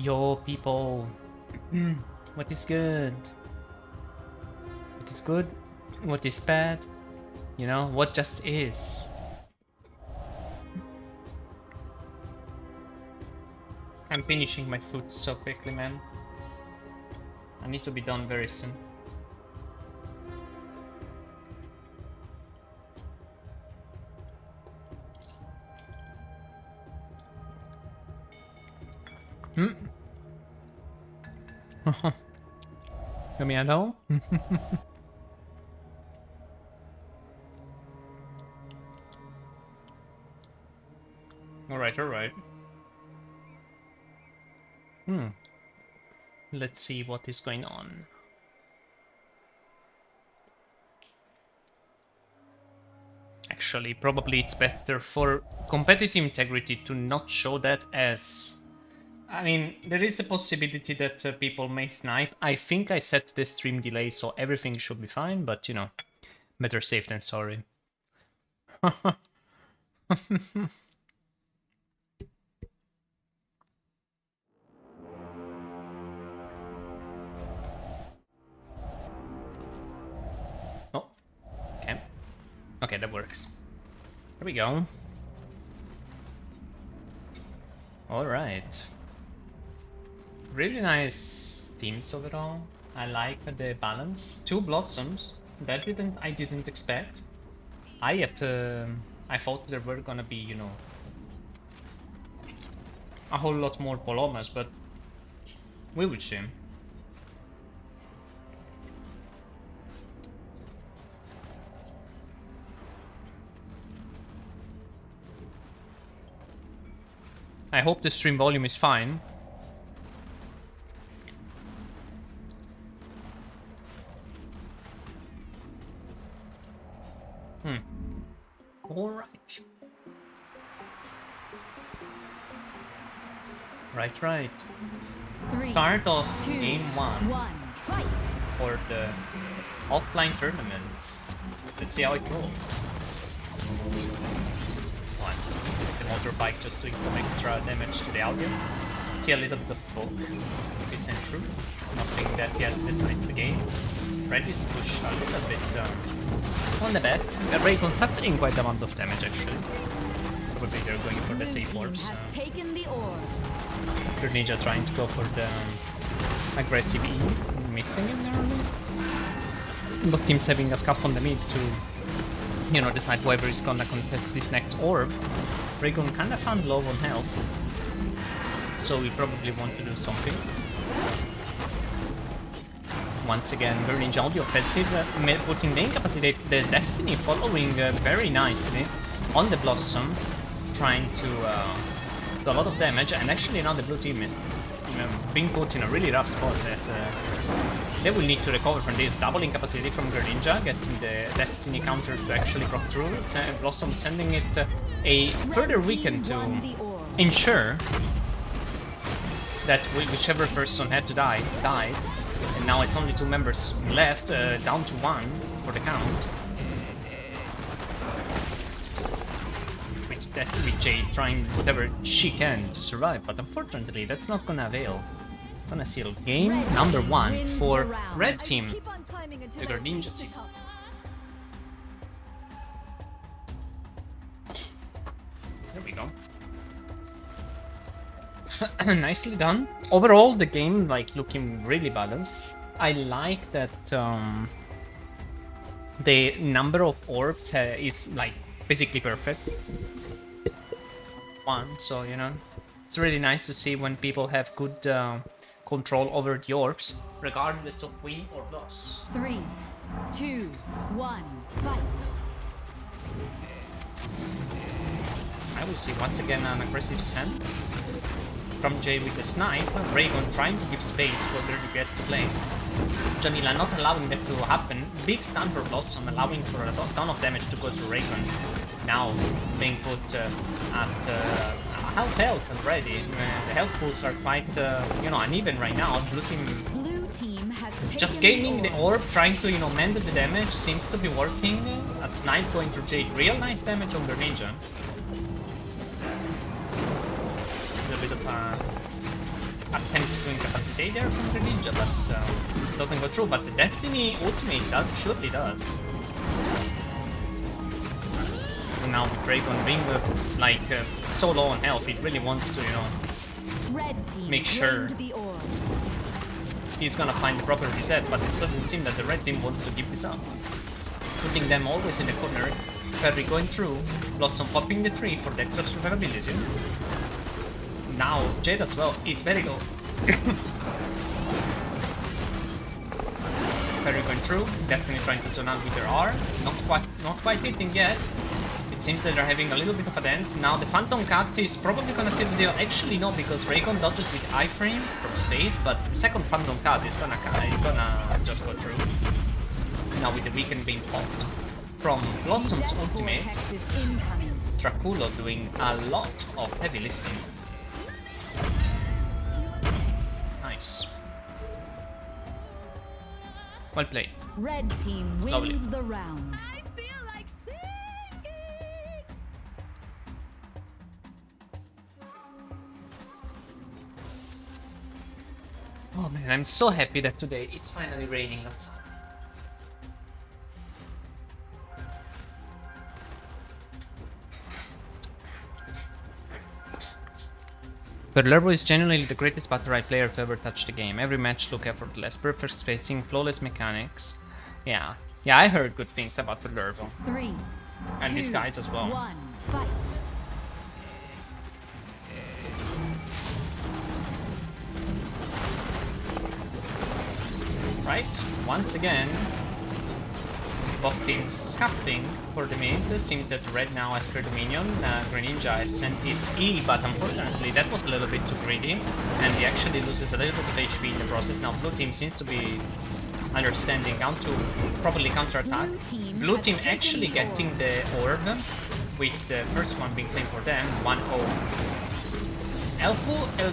Yo, people. What is good? What is good? What is bad? You know, what just is? I'm finishing my food so quickly, man. I need to be done very soon. You mean I know? Alright, alright. Let's see what is going on. Actually, probably it's better for competitive integrity to not show that as... I mean, there is the possibility that people may snipe. I think I set the stream delay, so everything should be fine, but you know, better safe than sorry. Oh, okay. Okay, that works. There we go. Alright. Really nice teams overall. I like the balance. 2 blossoms. That I didn't expect. I thought there were gonna be, you know, a whole lot more Palomas, but we will see. I hope the stream volume is fine. Alright. Right. Start of game 1 fight. for the offline tournaments. Let's see how it rolls. One. The motorbike just doing some extra damage to the audio. See a little bit of smoke. Isn't true. Nothing that yet decides the game. Red is pushed a little bit on the back. Raycon suffering quite a amount of damage actually. Probably they're going for the safe orbs. Your ninja trying to go for the aggressive E, missing it narrowly. Both teams having a scuff on the mid to, you know, decide whoever is gonna contest this next orb. Raycon kinda found low on health, so we probably want to do something. Once again, very ninja on the offensive, putting the incapacitate the Destiny following very nicely on the Blossom, trying to do a lot of damage, and actually now the blue team is being put in a really rough spot as they will need to recover from this double incapacity from Greninja, getting the Destiny counter to actually proc through, Blossom sending it a further weaken to ensure that whichever person had to die, died. And now it's only 2 members left, down to 1 for the count. With Jade trying whatever she can to survive, but unfortunately that's not gonna avail. Gonna seal game number 1 for red team, the Greninja team. There we go. Nicely done. Overall, the game like looking really balanced. I like that the number of orbs is like basically perfect. 1, so you know, it's really nice to see when people have good control over the orbs, regardless of win or loss. 3, 2, 1, fight. I will see once again an aggressive send from Jay with the snipe. Raycon trying to give space for their DPS to play. Janila not allowing that to happen. Big stun for Blossom, allowing for a ton of damage to go to Raycon. Now being put at half health already. The health pools are quite, you know, uneven right now. Blue team has just gaining the orb, trying to, you know, mend the damage. Seems to be working. A snipe going to Jade. Real nice damage on the ninja. A bit of a stay there from the Ninja, but doesn't go through. But the Destiny ultimate surely does. And now with Dragon being like so low on health, it really wants to, you know, make sure he's gonna find the proper reset, but it doesn't seem that the red team wants to give this up. Putting them always in the corner, Ferry going through, Blossom popping the tree for the extra survivability. Now Jade as well is very low. Ferry going through, definitely trying to zone out with their R, not quite hitting yet. It seems that they're having a little bit of a dance. Now the Phantom Cut is probably gonna seal the deal. Actually no, because Raycon dodges with iframe from space, but the second Phantom Cut is gonna just go through. Now with the weekend being popped from Blossom's ultimate, Draculo doing a lot of heavy lifting. Nice. Well played. Red team wins Lovely. the round. Oh man, I'm so happy that today it's finally raining outside. Perlervo is genuinely the greatest battle right player to ever touch the game. Every match look effortless, perfect spacing, flawless mechanics. Yeah, I heard good things about Perlervo. 3, and 2, these guys as well. 1, fight. Right, once again, both teams scuffling for the mid. Seems that Red now has cleared the minion, Greninja has sent his E, but unfortunately that was a little bit too greedy, and he actually loses a little bit of HP in the process. Now Blue team seems to be understanding how to properly counter-attack. Blue team actually getting the orb, with the first one being claimed for them, 1-0.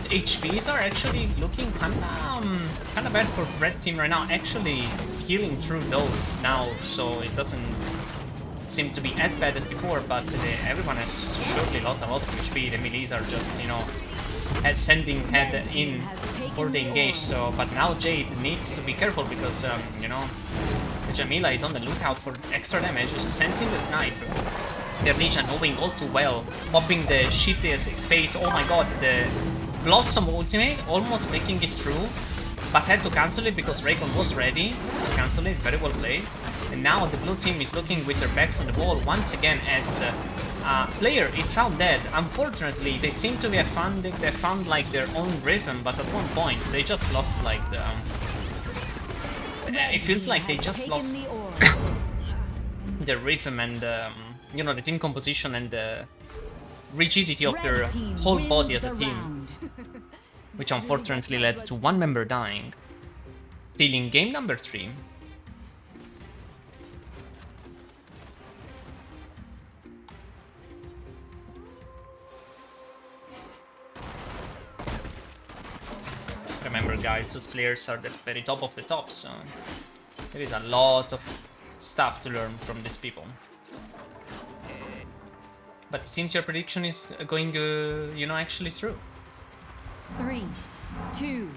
HPs are actually looking kinda bad for Red team right now. Actually healing through though now, so it doesn't seem to be as bad as before, but everyone has surely lost a lot of HP. The melees are just, you know, sending head in for the engage. So, but now Jade needs to be careful because, you know, Jamila is on the lookout for extra damage, sensing the snipe. The Ninja knowing all too well, popping the shiftiest space. Oh my god, the Blossom ultimate almost making it through, but had to cancel it because Raycon was ready to cancel it. Very well played. And now the blue team is looking with their backs on the wall once again as player is found dead. Unfortunately, they seem to have found like their own rhythm, but at one point they just lost like the. It feels like they just lost the rhythm and you know, the team composition and the rigidity of their whole body as a team, which unfortunately led to one member dying, stealing game number 3. Remember guys, those players are the very top of the top, so there is a lot of stuff to learn from these people. But it seems your prediction is going, you know, actually through. 3, 2,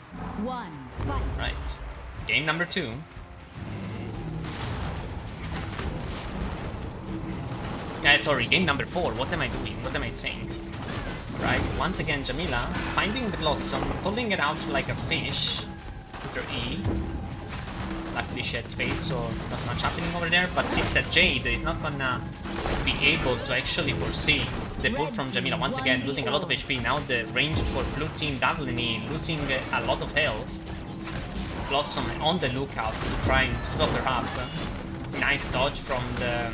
1, fight. Right. Game number 2. Sorry, game number 4. What am I doing? What am I saying? Right, once again Jamila finding the Blossom, pulling it out like a fish with her E. Luckily she had space, so not much happening over there, but seems that Jade is not gonna be able to actually foresee the pull from Jamila. Once again, losing a lot of HP. Now the range for blue team Davlini losing a lot of health. Blossom on the lookout to try and stop her up. Nice dodge from the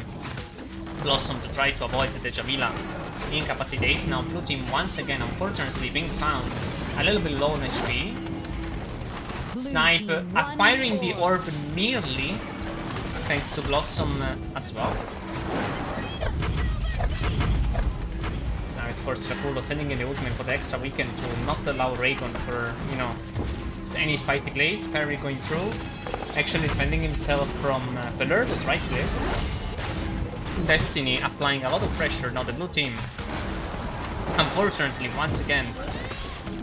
Blossom to try to avoid the Jamila incapacitate. Now blue team once again, unfortunately, being found a little bit low on HP. Snipe acquiring the orb nearly, thanks to Blossom as well. Now it's for Straculo sending in the ultimate for the extra weekend to not allow Raygon for, you know, any spiky plays. Perry going through, actually defending himself from Pelervo's right click. Destiny applying a lot of pressure. Now the blue team, unfortunately, once again,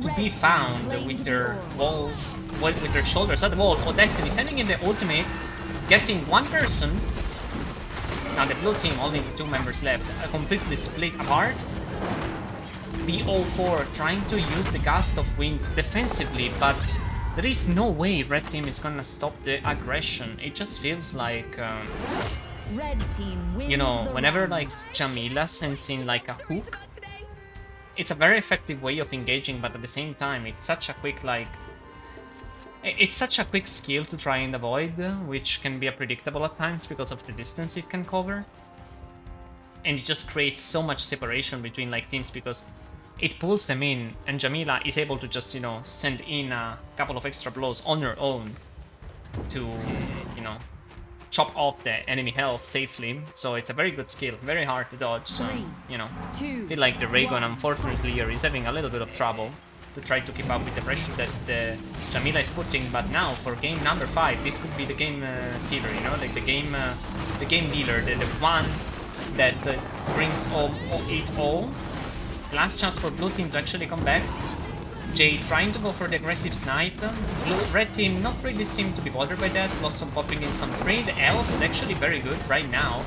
to be found with their wall with their shoulders at the wall. Oh, Destiny sending in the ultimate, getting one person. Now the blue team only 2 members left, completely split apart. BO4 trying to use the Gust of Wind defensively, but there is no way red team is gonna stop the aggression. It just feels like, Red team wins you know, the whenever round. like Jamila sends in like a hook, it's a very effective way of engaging, but at the same time, it's such a quick like... It's such a quick skill to try and avoid, which can be unpredictable at times because of the distance it can cover. And it just creates so much separation between like teams because it pulls them in, and Jamila is able to just, you know, send in a couple of extra blows on her own to, you know, chop off the enemy health safely. So it's a very good skill, very hard to dodge. So, you know, I feel like the Raygon, unfortunately, here is having a little bit of trouble to try to keep up with the pressure that Jamila is putting. But now for game number 5, this could be the game sealer, you know, like the game dealer, the one that brings it all. Last chance for blue team to actually come back. Jade trying to go for the aggressive snipe. Red team not really seem to be bothered by that. Blossom popping in some trade. The elf is actually very good right now.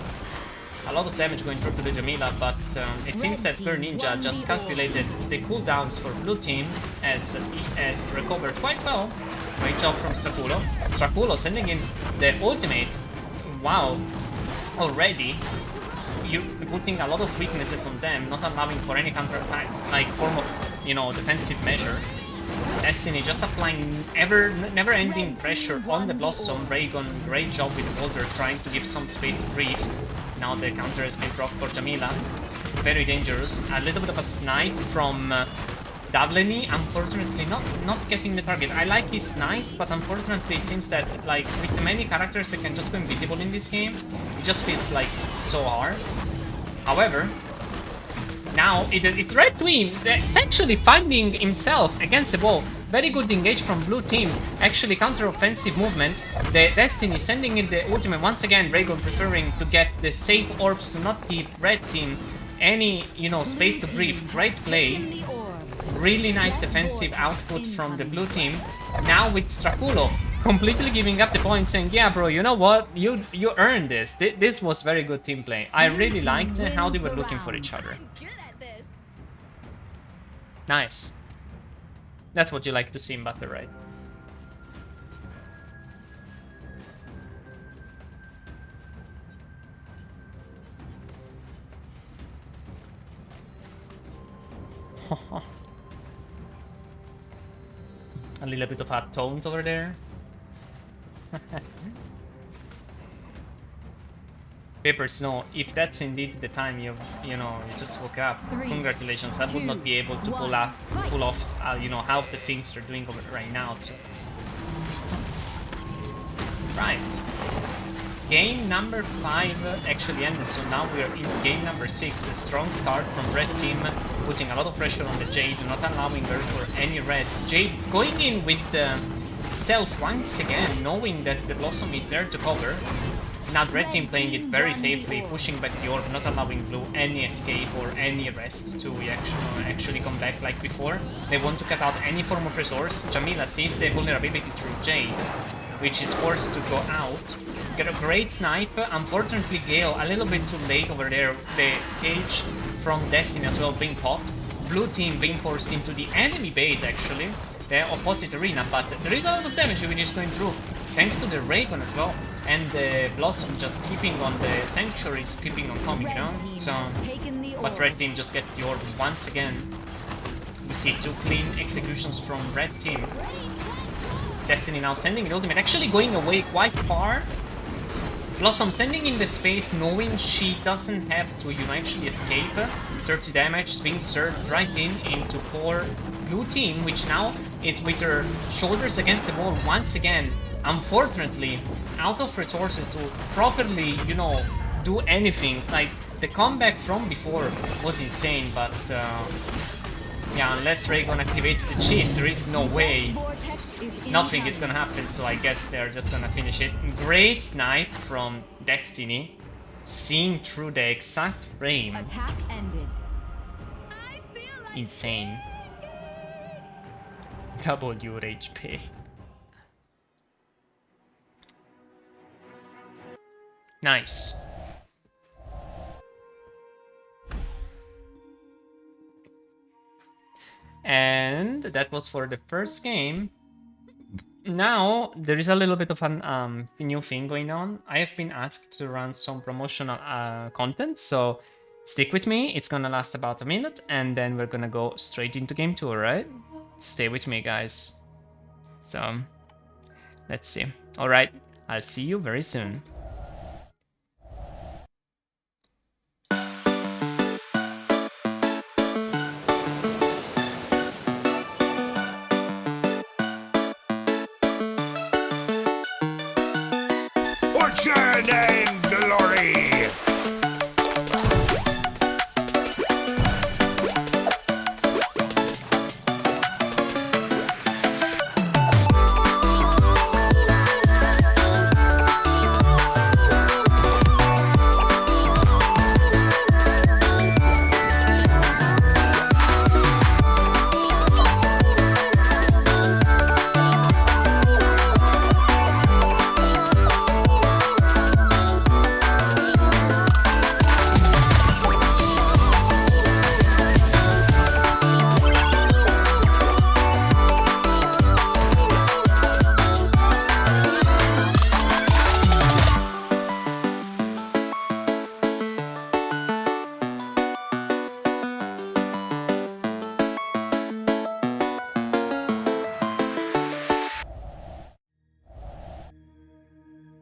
A lot of damage going through to the Jamila, but it seems that Per Ninja just calculated the cooldowns for blue team as recovered quite well. Great job from Strakulo. Strakulo sending in the ultimate. Wow. Already. You're putting a lot of weaknesses on them, not allowing for any counter-attack, like form of, you know, defensive measure. Destiny just applying never-ending pressure on the Blossom. Raygon, great job with the Boulder, trying to give some space to breathe. Now the counter has been blocked for Jamila. Very dangerous. A little bit of a snipe from Davleni, unfortunately not getting the target. I like his snipes, but unfortunately it seems that like with many characters that can just go invisible in this game, it just feels like so hard. However, now it's red team that's actually finding himself against the wall. Very good engage from blue team. Actually counter-offensive movement. The Destiny sending in the ultimate once again. Raygon preferring to get the safe orbs to not give red team any, you know, space to breathe. Great play. Really nice defensive output from the blue team. Now with Strakulo completely giving up the point, saying, yeah, bro, you know what? You earned this. This was very good team play. I really liked how they were looking for each other. Nice. That's what you like to see in battle, right? A little bit of hot tones over there. Paper Snow, if that's indeed the time you just woke up, congratulations. I would not be able to pull off you know, half the things you're doing over right now. So. Right. Game number 5 actually ended, so now we're in game number 6. A strong start from red team, putting a lot of pressure on the Jade, not allowing her for any rest. Jade going in with the stealth once again, knowing that the Blossom is there to cover. Now red team playing it very safely, pushing back the orb, not allowing blue any escape or any rest to actually come back like before. They want to cut out any form of resource. Jamila sees the vulnerability through Jade, which is forced to go out. Get a great snipe. Unfortunately, Gale a little bit too late over there. The cage from Destiny as well being popped. Blue team being forced into the enemy base actually, the opposite arena, but there is a lot of damage which is going through, thanks to the Raygon as well. And the Blossom just keeping on the Sanctuaries, keeping on coming, you know? So, but red team just gets the orb once again. We see 2 clean executions from red team. Destiny now sending the ultimate, actually going away quite far. Blossom sending in the space, knowing she doesn't have to, you know, actually escape. 30 damage, swing surge right into poor blue team, which now is with her shoulders against the wall once again. Unfortunately, out of resources to properly, you know, do anything. Like, the comeback from before was insane, but yeah, unless Raygon activates the cheat, there is no way. Nothing is gonna happen, so I guess they're just gonna finish it. Great snipe from Destiny, seeing through the exact frame. Attack ended. Insane. Double your HP. Nice. And that was for the first game. Now there is a little bit of an new thing going on. I have been asked to run some promotional content, so stick with me. It's gonna last about a minute, and then we're gonna go straight into game 2, right? Stay with me, guys. So let's see. All right, I'll see you very soon. What's your name, Glory?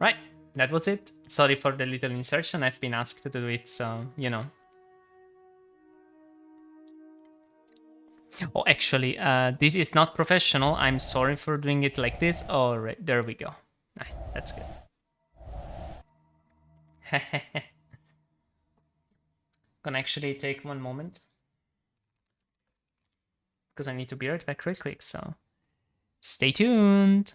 Right, that was it. Sorry for the little insertion. I've been asked to do it, so you know. Oh, actually, this is not professional. I'm sorry for doing it like this. All right, there we go. That's good. Gonna actually take one moment because I need to be right back real quick, so stay tuned.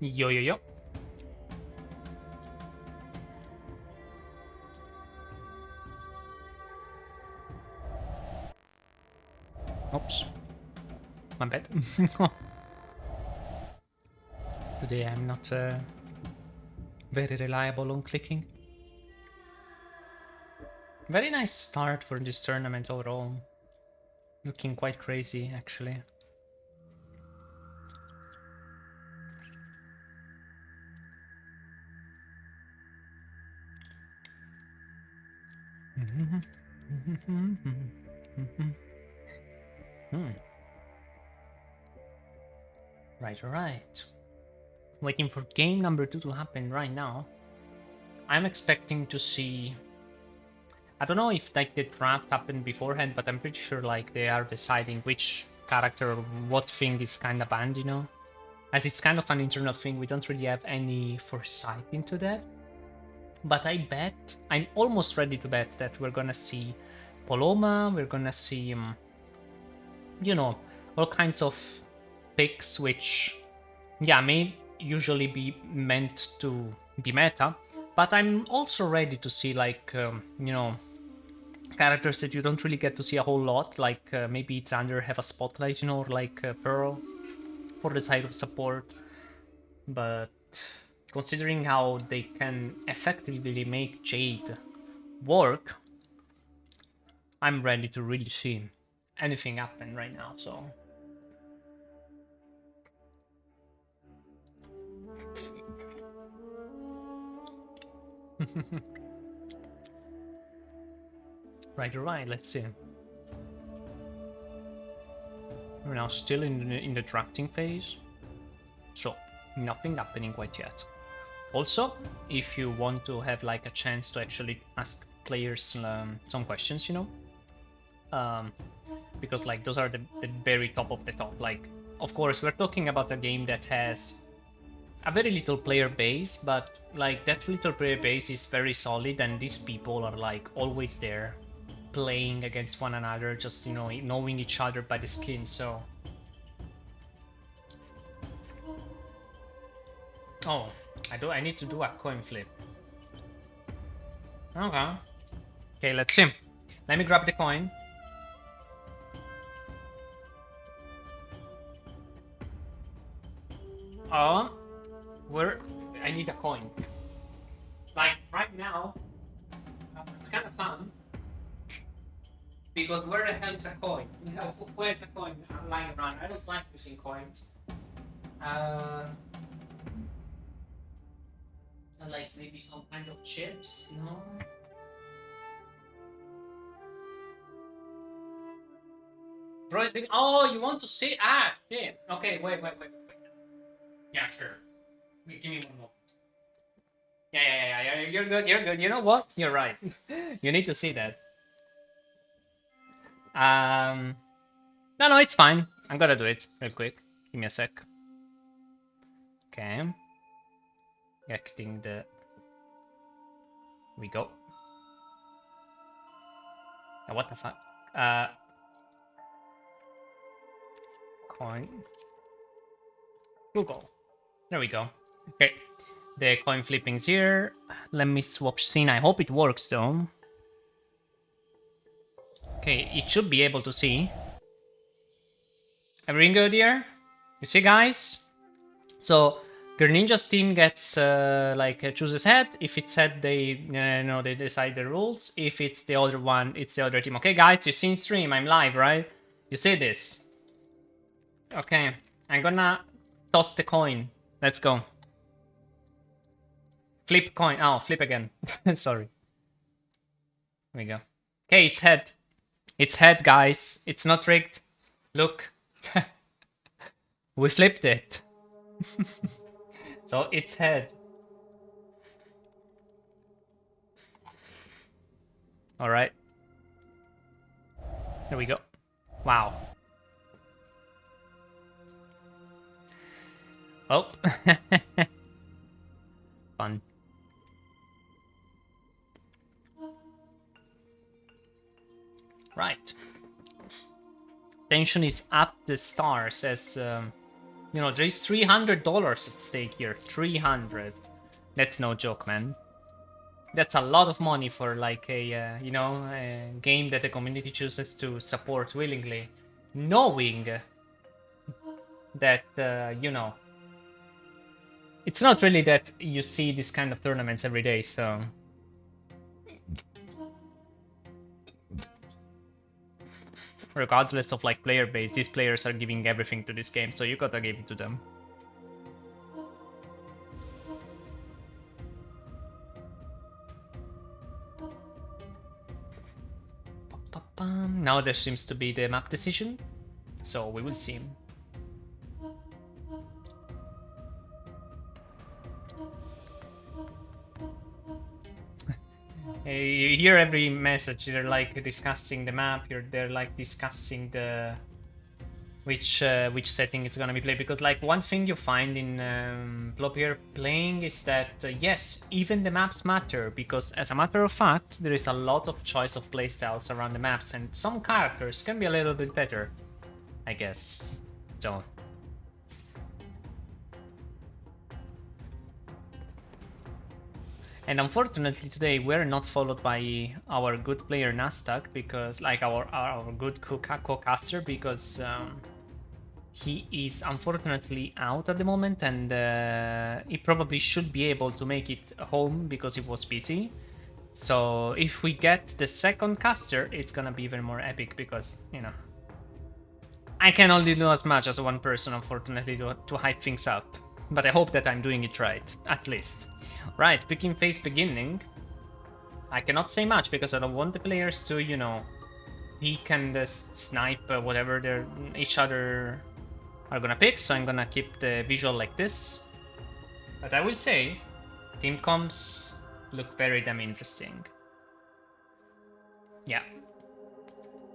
Yo, yo, yo. Oops. My bad. Today I'm not very reliable on clicking. Very nice start for this tournament overall. Looking quite crazy, actually. Right. Waiting for game number 2 to happen right now. I'm expecting to see... I don't know if like the draft happened beforehand, but I'm pretty sure like they are deciding which character or what thing is kind of banned, you know? As it's kind of an internal thing, we don't really have any foresight into that. But I bet, I'm almost ready to bet that we're gonna see Paloma, we're gonna see, you know, all kinds of picks which, yeah, may usually be meant to be meta. But I'm also ready to see like, you know, characters that you don't really get to see a whole lot, like maybe Xander have a spotlight, you know, or like Pearl for the side of support. But considering how they can effectively make Jade work, I'm ready to really see anything happen right now, so... Right, let's see. We're now still in the drafting phase, so nothing happening quite yet. Also, if you want to have like a chance to actually ask players some questions, you know, because like those are the very top of the top. Like, of course, we're talking about a game that has a very little player base, but like that little player base is very solid, and these people are like always there, playing against one another, just, you know, knowing each other by the skin. So, oh, I need to do a coin flip. Okay, let's see. Let me grab the coin. I need a coin. Like right now, it's kind of fun. Because where the hell is a coin? Where's a coin lying around? I don't like using coins. Like maybe some kind of chips, no? Bro, oh, you want to see? Ah, shit. Okay, wait. Yeah, sure. Give me one more. Yeah. You're good. You know what? You're right. You need to see that. No, it's fine. I'm gonna do it real quick. Give me a sec. Okay. Getting the... Here we go. Oh, what the fuck? Coin. Google. There we go. Okay. The coin flipping's here. Let me swap scene. I hope it works though. Okay, it should be able to see. Everything good here? You see, guys? So, Greninja's team gets, chooses head. If it's head, they decide the rules. If it's the other one, it's the other team. Okay, guys, you see in stream, I'm live, right? You see this? Okay, I'm gonna toss the coin. Let's go. Flip coin. Oh, flip again. Sorry. Here we go. Okay, it's head. It's head, guys. It's not rigged. Look. We flipped it. So it's head. Alright. There we go. Wow. Oh. Fun. Right. Tension is up the stars, says You know, there is $300 at stake here. 300. That's no joke, man. That's a lot of money for like a, you know, a game that the community chooses to support willingly. Knowing that, you know, it's not really that you see this kind of tournaments every day, so... Regardless of like player base, these players are giving everything to this game, so you gotta give it to them. Now there seems to be the map decision, so we will see. You hear every message, they're like discussing the map, they're like discussing the which setting is gonna be played, because like one thing you find in player playing is that yes, even the maps matter, because as a matter of fact there is a lot of choice of playstyles around the maps, and some characters can be a little bit better, I guess. So and unfortunately today we're not followed by our good player Nasdaq, because like our good co-caster, because he is unfortunately out at the moment, and he probably should be able to make it home because he was busy. So if we get the second caster, it's gonna be even more epic, because, you know, I can only do as much as one person, unfortunately, to hype things up. But I hope that I'm doing it right, at least. Right, picking phase beginning. I cannot say much because I don't want the players to, you know, peek and snipe whatever each other are gonna pick, so I'm gonna keep the visual like this. But I will say, team comps look very damn interesting. Yeah.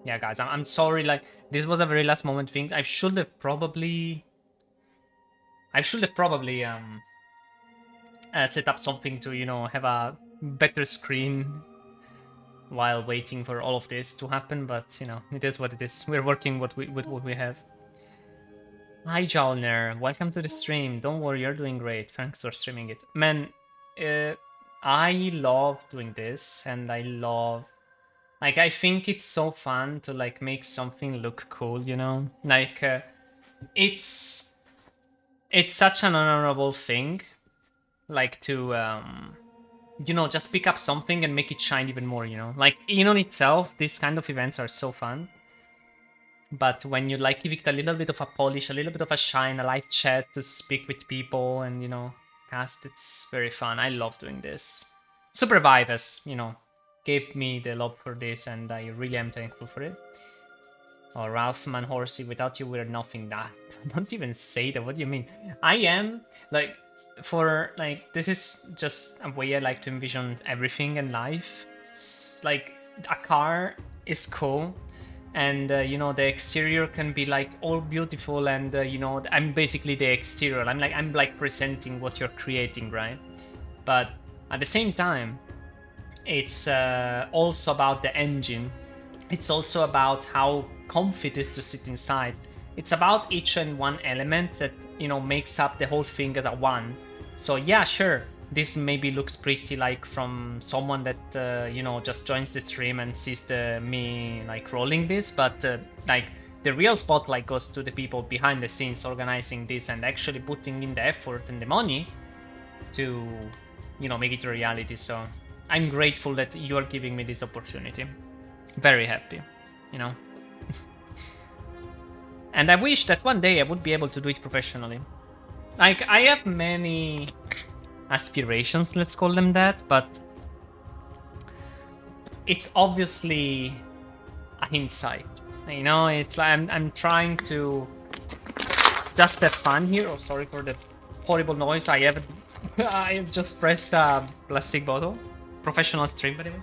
Yeah, guys, I'm sorry, like, this was a very last moment thing. I should have probably set up something to, you know, have a better screen while waiting for all of this to happen, but, you know, it is what it is. We're working with what we have. Hi, Jolner. Welcome to the stream. Don't worry, you're doing great. Thanks for streaming it. Man, I love doing this, and I love... Like, I think it's so fun to, like, make something look cool, you know? Like, it's such an honorable thing, like, to, you know, just pick up something and make it shine even more, you know? Like, in on itself, these kind of events are so fun. But when you, like, give it a little bit of a polish, a little bit of a shine, a live chat to speak with people and, you know, cast, it's very fun. I love doing this. ELBRevive has, you know, gave me the love for this, and I really am thankful for it. Oh, Ralph Manhorsey, without you we're nothing. Nah, don't even say that. What do you mean? I am, like, for, like, this is just a way I like to envision everything in life. Like, a car is cool, and, you know, the exterior can be, like, all beautiful, and, you know, I'm basically the exterior. I'm like presenting what you're creating, right? But at the same time, it's also about the engine. It's also about how comfy it is to sit inside. It's about each and one element that, you know, makes up the whole thing as a one. So yeah, sure, this maybe looks pretty, like, from someone that, you know, just joins the stream and sees me, like, rolling this, but, like, the real spotlight goes to the people behind the scenes organizing this and actually putting in the effort and the money to, you know, make it a reality. So I'm grateful that you are giving me this opportunity. Very happy, you know. And I wish that one day I would be able to do it professionally. Like, I have many aspirations, let's call them that, but it's obviously a hindsight. You know, it's like I'm trying to just have fun here. Oh, sorry for the horrible noise. I have just pressed a plastic bottle. Professional stream, by the way.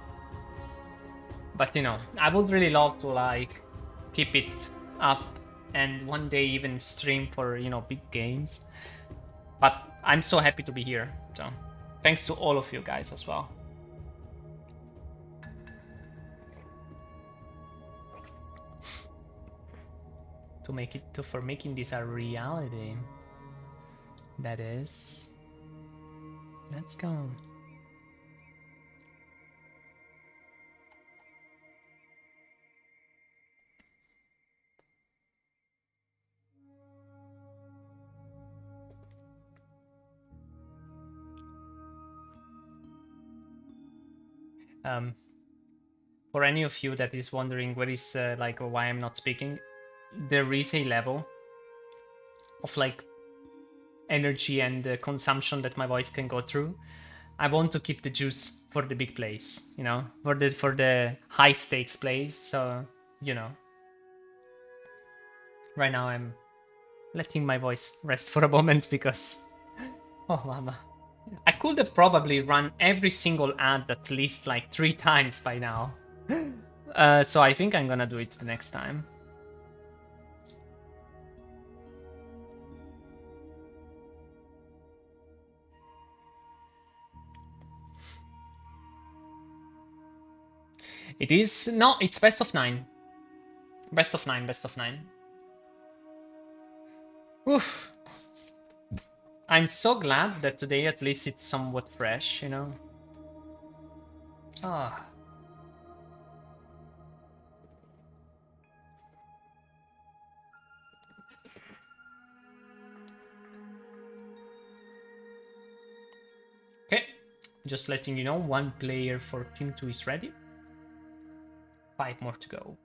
But, you know, I would really love to, like, keep it up and one day even stream for, you know, big games. But I'm so happy to be here. So thanks to all of you guys as well. For making this a reality. That is. Let's go. For any of you that is wondering what is like why I'm not speaking, there is a level of like energy and consumption that my voice can go through. I want to keep the juice for the big plays, you know, for the high stakes plays. So, you know, right now I'm letting my voice rest for a moment because, oh mama, I could have probably run every single ad at least like 3 times by now. So I think I'm gonna do it the next time. It is, no, it's best of 9. Best of 9, best of 9. Oof. I'm so glad that today at least it's somewhat fresh, you know. Ah. Okay, just letting you know, 1 player for Team 2 is ready. 5 more to go.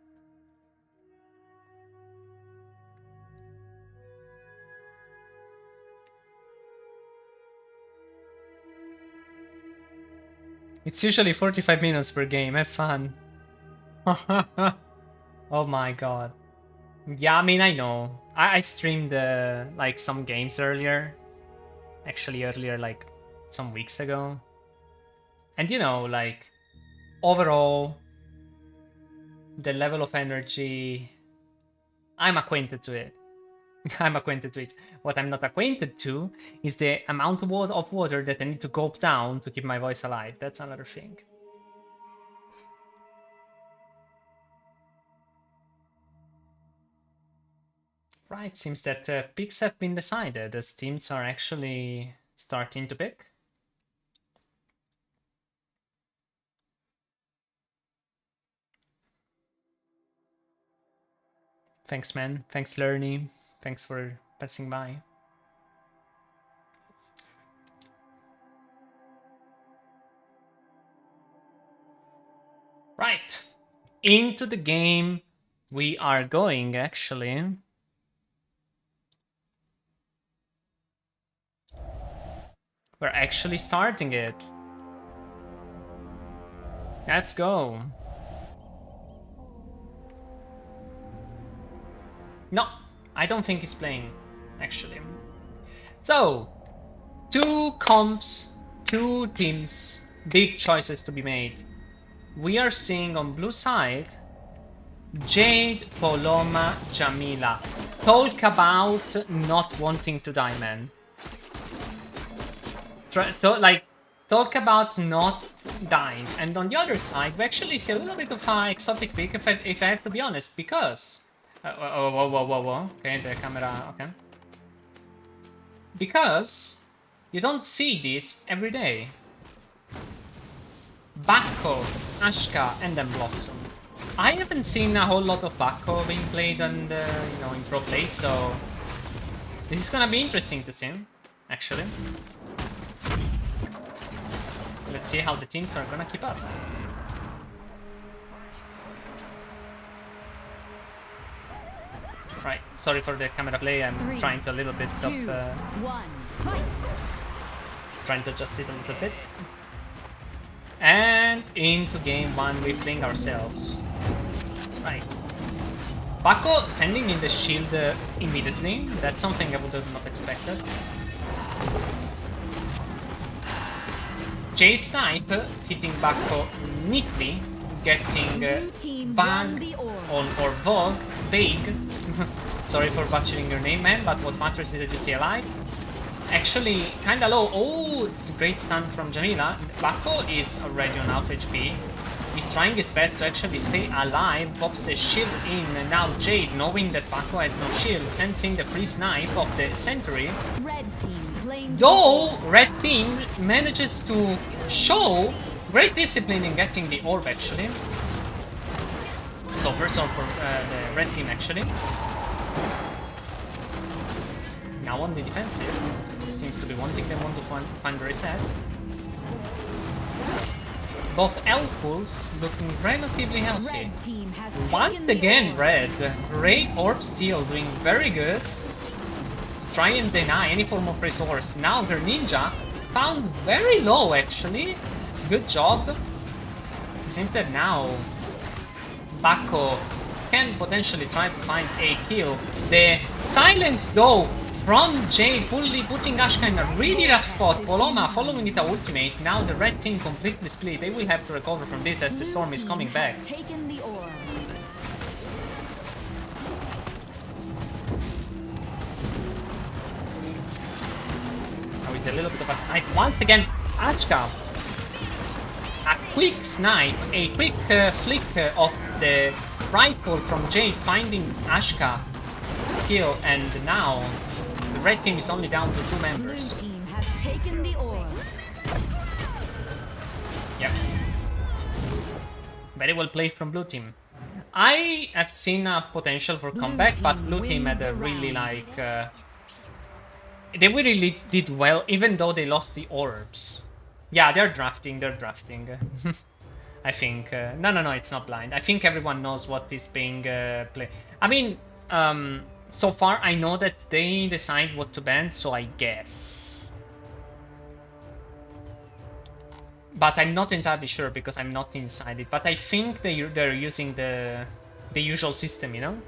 It's usually 45 minutes per game, have fun. Oh my god. Yeah, I mean, I know. I streamed like some games earlier. Actually, earlier, like some weeks ago. And you know, like, overall, the level of energy, I'm acquainted to it. I'm acquainted to it. What I'm not acquainted to is the amount of water that I need to gulp down to keep my voice alive. That's another thing. Right, seems that picks have been decided as teams are actually starting to pick. Thanks, man. Thanks, Lerny. Thanks for passing by. Right. Into the game we are going, actually. We're actually starting it. Let's go. No, I don't think he's playing, actually. So, 2 comps, 2 teams, big choices to be made. We are seeing on blue side, Jade, Paloma, Jamila. Talk about not wanting to die, man. Talk about not dying. And on the other side, we actually see a little bit of an exotic pick, if I have to be honest, because... whoa. Okay, the camera, okay. Because you don't see this every day. Bacco, Ashka, and then Blossom. I haven't seen a whole lot of Bacco being played on the, you know, in pro play, so this is gonna be interesting to see, actually. Let's see how the teams are gonna keep up. Right, sorry for the camera play, I'm trying to a little bit of... 2, 1, fight! Trying to adjust it a little bit. And into game 1, we fling ourselves. Right. Bacco sending in the shield immediately. That's something I would have not expected. Jade Snipe hitting Bacco neatly, getting Vag or Vogue, Vague. Sorry for butchering your name, man, but what matters is that you stay alive. Actually, kinda low. Oh, it's a great stun from Jamila. Bacco is already on half HP. He's trying his best to actually stay alive. Pops the shield in, and now Jade, knowing that Bacco has no shield, sends in the free snipe of the Century. Red team claimed Though red team manages to show great discipline in getting the orb actually. So first orb for the red team actually. Now on the defensive. Seems to be wanting them to find the reset. Both L pools looking relatively healthy. Red team has Once taken the again, orb. red. Great orb steal, doing very good. Try and deny any form of resource. Now their ninja found very low actually. Good job. It seems that now Bako can potentially try to find a kill. The silence though from Jay putting Ashka in a really rough spot. Paloma following it a ultimate. Now the red team completely split. They will have to recover from this as the Blue storm is team coming has back. taken the orb. Now with a little bit of a snipe. Once again, Ashka. A quick snipe, a quick flick of the rifle from Jay finding Ashka kill, and now the red team is only down to 2 Blue members. team has taken the orb. Yep. Very well played from blue team. I have seen a potential for Blue comeback, but team blue team wins had a the really round. they really did well, even though they lost the orbs. Yeah, they're drafting. I think. No, it's not blind. I think everyone knows what is being played. I mean, so far I know that they decide what to ban, so I guess. But I'm not entirely sure because I'm not inside it. But I think they're using the usual system, you know?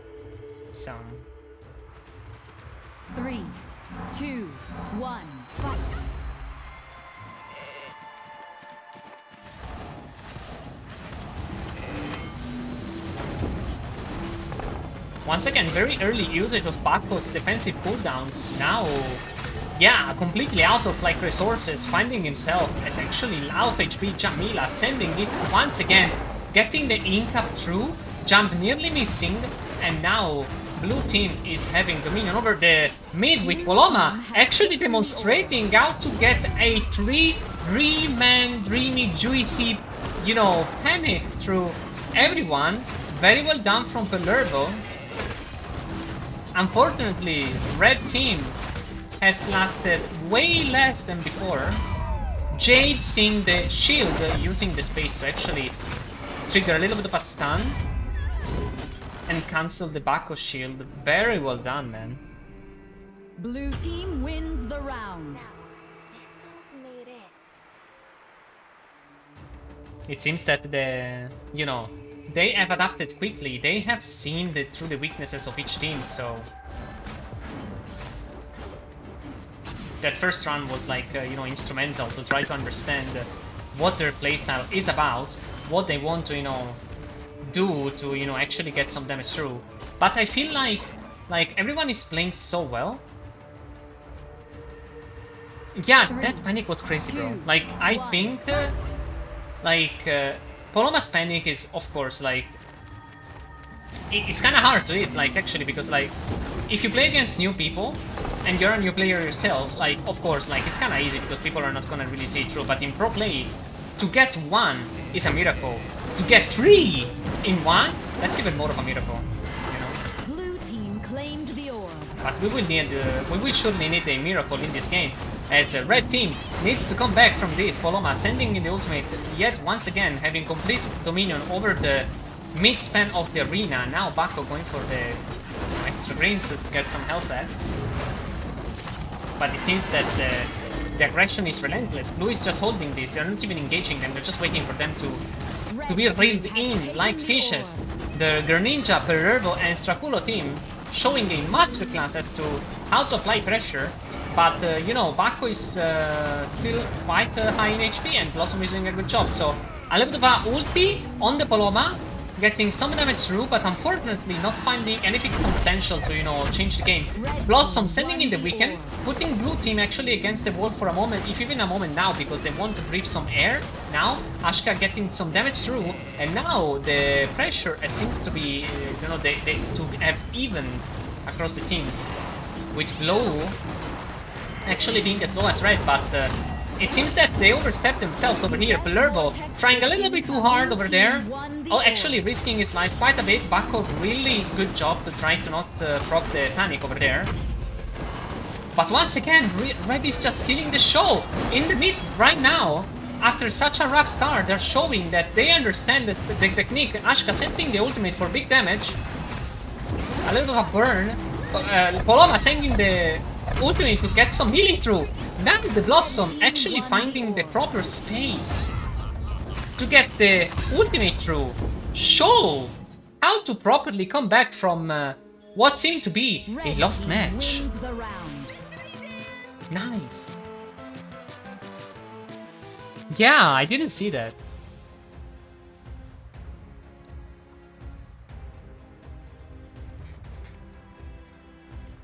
So. 3, 2, 1, fight. Once again, very early usage of Bako's defensive cooldowns. Now, yeah, completely out of like resources, finding himself at actually low HP. Jamila sending it once again, getting the ink up through, jump nearly missing, and now blue team is having dominion over the mid with Paloma, actually demonstrating how to get a 3-man dreamy, juicy, you know, panic through everyone. Very well done from Pelervo. Unfortunately, red team has lasted way less than before. Jade seeing the shield, using the space to actually trigger a little bit of a stun and cancel the Bako shield. Very well done, man. Blue team wins the round. It seems that they have adapted quickly. They have seen through the weaknesses of each team, so that first run was like, instrumental to try to understand what their playstyle is about, what they want to, do to, actually get some damage through. But I feel like everyone is playing so well. Yeah, that panic was crazy, bro. Like, I think, Paloma's panic is, of course, like, it's kind of hard to hit, like, actually, because, like, if you play against new people, and you're a new player yourself, like, of course, like, it's kind of easy, because people are not gonna really see it through, but in pro play, to get 1 is a miracle. To get 3 in 1, that's even more of a miracle, you know? Blue team claimed the orb. But we will surely need a miracle in this game, as the red team needs to come back from this. Paloma sending in the ultimate, yet once again having complete dominion over the mid-span of the arena. Now Bako going for the extra greens to get some health back. But it seems that the aggression is relentless. Blue is just holding this, they're not even engaging them, they're just waiting for them to be reeled in like fishes. The Greninja, Pelervo and Straculo team showing a masterclass as to how to apply pressure. But, Bako is still quite high in HP and Blossom is doing a good job. So, a little bit of a ulti on the Paloma, getting some damage through, but unfortunately not finding any potential to, change the game. Blossom sending in the weekend, putting blue team actually against the wall for a moment, if even a moment now, because they want to breathe some air. Now, Ashka getting some damage through, and now the pressure seems to be, to have evened across the teams, with Blow actually being as low as red, but it seems that they overstepped themselves over here. Pelervo trying a little bit too hard over there. Oh, actually risking his life quite a bit. Bako, really good job to try to not proc the panic over there. But once again, Red is just stealing the show in the mid right now. After such a rough start, they're showing that they understand the technique. Ashka sensing the ultimate for big damage. A little bit of a burn. Paloma sending the ultimate to get some healing through. Now the Blossom actually finding the proper space to get the ultimate through. Show how to properly come back from what seemed to be a lost match. Nice. Yeah, I didn't see that.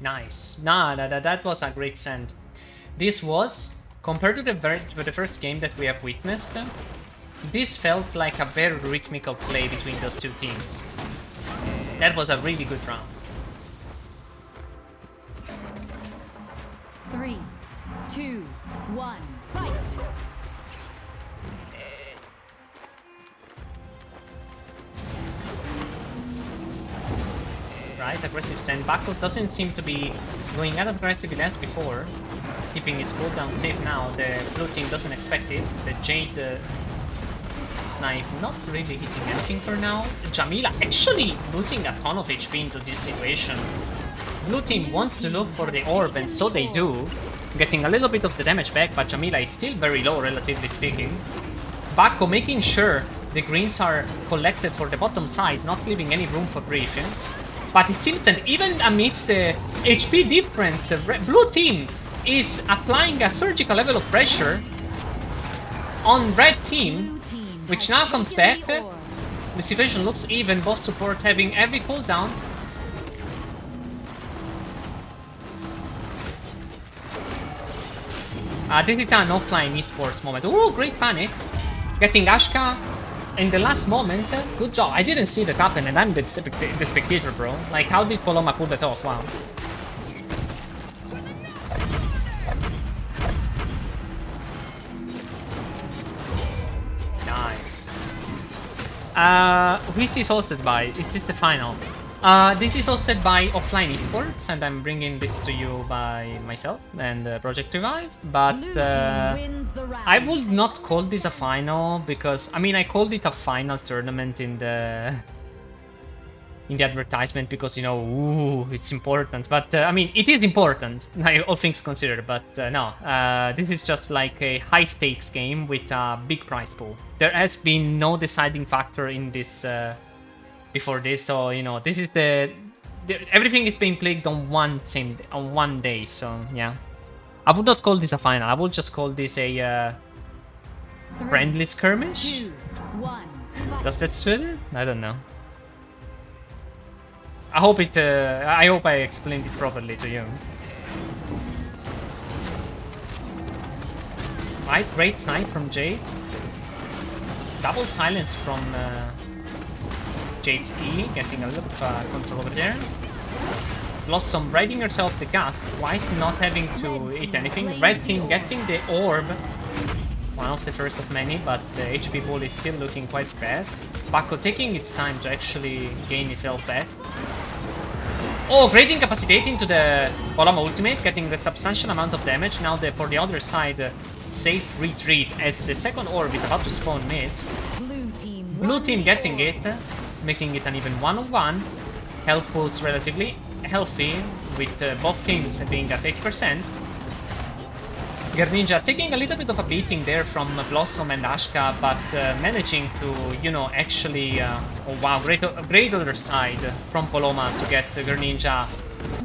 Nice. Nah, that was a great send. This was, compared to the first game that we have witnessed, this felt like a very rhythmical play between those two teams. That was a really good round. 3, 2, 1, fight! Right, aggressive send. Bakos doesn't seem to be going as aggressively as before. Keeping his cooldown safe now. The blue team doesn't expect it. The Jade snipe not really hitting anything for now. Jamila actually losing a ton of HP into this situation. Blue team wants to look for the orb, and so they do. Getting a little bit of the damage back, but Jamila is still very low, relatively speaking. Bako making sure the greens are collected for the bottom side, not leaving any room for grief. But it seems that even amidst the HP difference, blue team is applying a surgical level of pressure on red team, which now comes back. The situation looks even, both supports having every cooldown. This is an Offline Esports moment. Ooh, great panic. Getting Ashka in the last moment. Good job. I didn't see that happen, and I'm the spectator, bro. Like, how did Paloma pull that off? Wow. Nice. Who is this hosted by? Is this the final? This is hosted by Offline Esports, and I'm bringing this to you by myself and Project Revive. But I would not call this a final because, I mean, I called it a final tournament in the advertisement because, you know, ooh, it's important. But I mean, it is important, all things considered. But no, this is just like a high stakes game with a big prize pool. There has been no deciding factor in this. Before this, so you know, this is everything is being played on one day, so yeah. I would not call this a final. I would just call this a friendly skirmish. 2, 1, Does that suit it? I don't know. I hope it. I hope I explained it properly to you. Right, great snipe from Jade. Double silence from. Jade E, getting a little bit of control over there. Lost some riding herself the gas, White not having to hit anything. Red team getting the orb. One of the first of many, but the HP pool is still looking quite bad. Bako taking its time to actually gain his health back. Oh, great incapacitating to the Paloma ultimate, getting the substantial amount of damage. Now for the other side, safe retreat as the second orb is about to spawn mid. Blue team getting it. Making it an even 1-on-1. Health pools relatively healthy, with both teams being at 80%. Gerninja taking a little bit of a beating there from Blossom and Ashka, but managing to, you know, actually... oh wow, great other side from Paloma to get Gerninja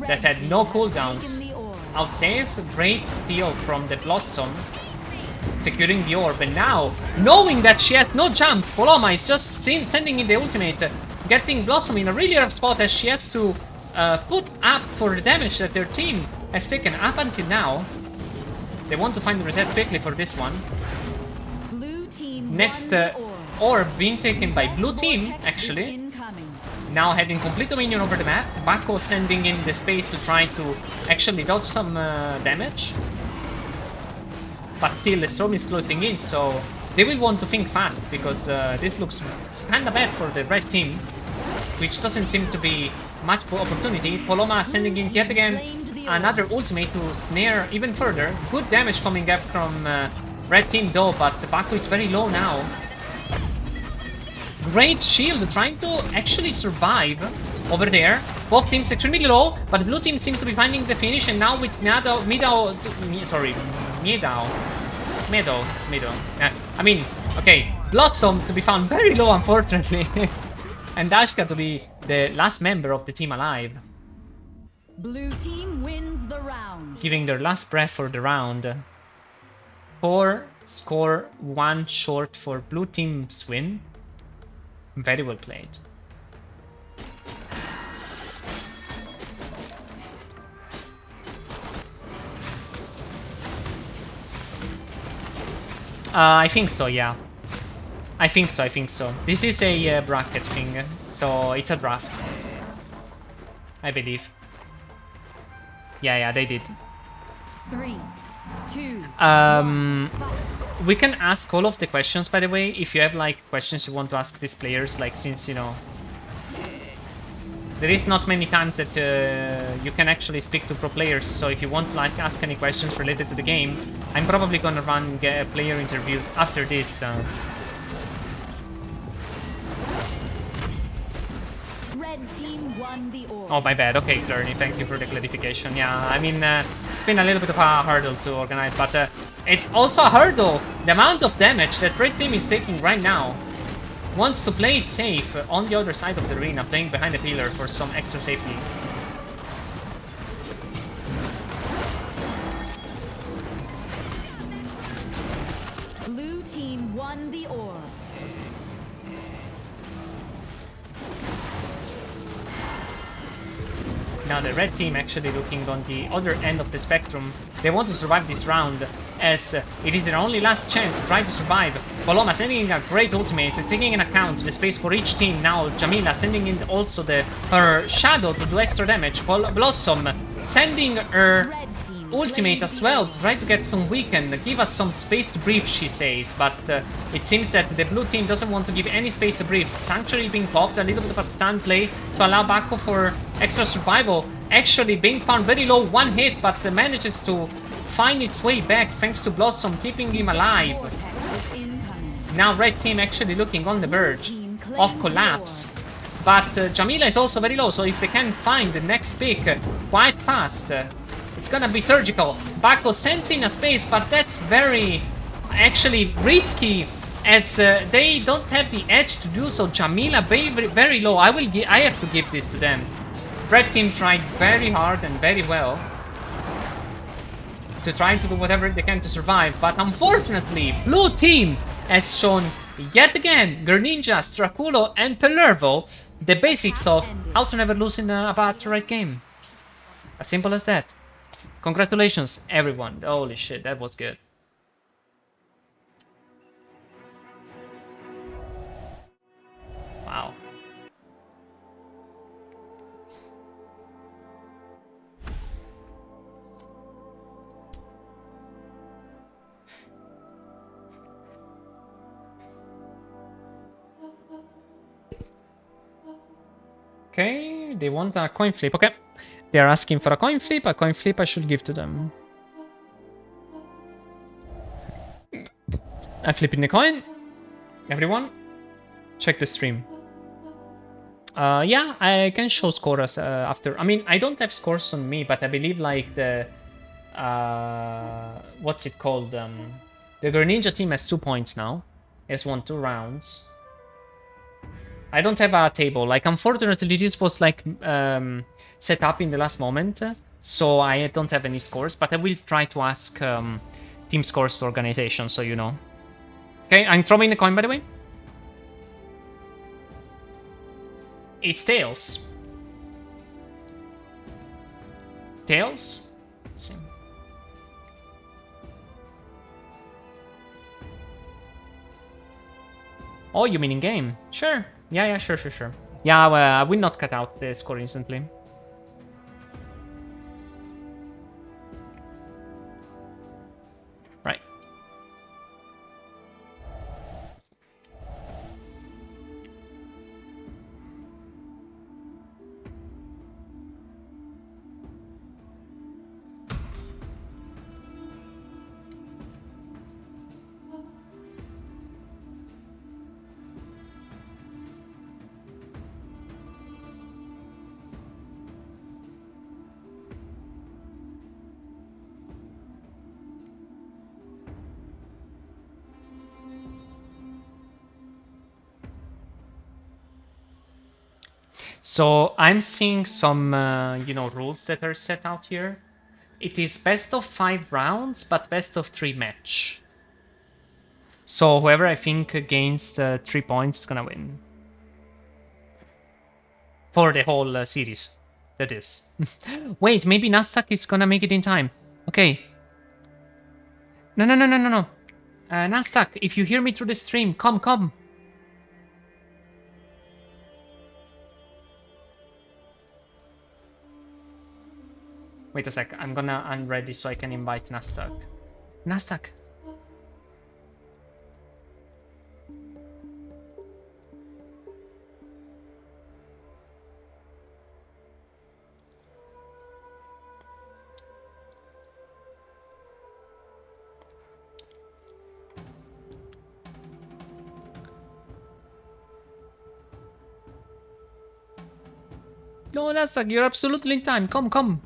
that had no cooldowns out safe. Great steal from the Blossom, securing the orb, and now, knowing that she has no jump, Paloma is just sending in the ultimate, getting Blossom in a really rough spot as she has to put up for the damage that their team has taken up until now. They want to find the reset quickly for this one. Next orb being taken by blue team, actually. Now having complete dominion over the map. Bako sending in the space to try to actually dodge some damage. but still the storm is closing in, so they will want to think fast, because this looks kinda bad for the red team, which doesn't seem to be much opportunity. Paloma sending in yet again another ultimate to snare even further. Good damage coming up from red team though, but Baku is very low now. Great shield, trying to actually survive over there. Both teams extremely low, but blue team seems to be finding the finish, and now with Meadow. I mean, okay, Blossom to be found very low, unfortunately, and Dashka to be the last member of the team alive. Blue team wins the round. Giving their last breath for the round. 4 score, 1 short for blue team's win. Very well played. I think so, yeah. I think so. This is a bracket thing, so it's a draft. I believe. Yeah, they did. 3, 2, 1, fight. We can ask all of the questions, by the way, if you have like questions you want to ask these players, like since, you know, there is not many times that you can actually speak to pro players, so if you want to like ask any questions related to the game, I'm probably gonna run player interviews after this. Red team won the orb. Oh, my bad. Okay, Gurney, thank you for the clarification. Yeah, I mean, it's been a little bit of a hurdle to organize, but it's also a hurdle. The amount of damage that red team is taking right now. Wants to play it safe on the other side of the arena, playing behind the pillar for some extra safety. Blue team won the orb. Now the red team actually looking on the other end of the spectrum. They want to survive this round, as it is their only last chance to try to survive. Paloma sending in a great ultimate, taking into account the space for each team. Now Jamila sending in also her shadow to do extra damage. Blossom sending her ultimate as well to try to get some weaken, give us some space to breathe, she says, but it seems that the blue team doesn't want to give any space to breathe. Sanctuary being popped, a little bit of a stun play to allow Baku for extra survival. Actually being found very low, 1 hit, but manages to find its way back thanks to Blossom keeping him alive. Now red team actually looking on the verge of collapse, but Jamila is also very low, so if they can find the next pick quite fast, it's gonna be surgical. Baku sends in a space, but that's very actually risky, as they don't have the edge to do so. Jamila very low. I have to give this to them. Red team tried very hard and very well to try to do whatever they can to survive, but unfortunately, blue team has shown yet again, Greninja, Straculo, and Pelervo the basics of how to never lose in a bad right game. As simple as that. Congratulations, everyone. Holy shit, that was good. Wow. Okay, they want a coin flip. Okay. They are asking for a coin flip. A coin flip I should give to them. I'm flipping the coin. Everyone, check the stream. Yeah, I can show scores after. I mean, I don't have scores on me, but I believe like the... what's it called? The Greninja team has 2 points now. Has won 2 rounds. I don't have a table. Like, unfortunately, this was like set up in the last moment, so I don't have any scores. But I will try to ask team scores to organization, so you know. Okay, I'm throwing the coin, by the way. It's tails. Tails. Let's see. Oh, you mean in game? Sure. Yeah, sure. Yeah, well, I will not cut out the score instantly. Right. So I'm seeing some, rules that are set out here. It is best of 5 rounds, but best of 3 match. So whoever I think gains 3 points is gonna win. For the whole series, that is. Wait, maybe Nasdaq is gonna make it in time. Okay. No. Nasdaq, if you hear me through the stream, come. Wait a sec, I'm gonna unready so I can invite Nasdaq. Nasdaq. No, Nasdaq, you're absolutely in time. Come.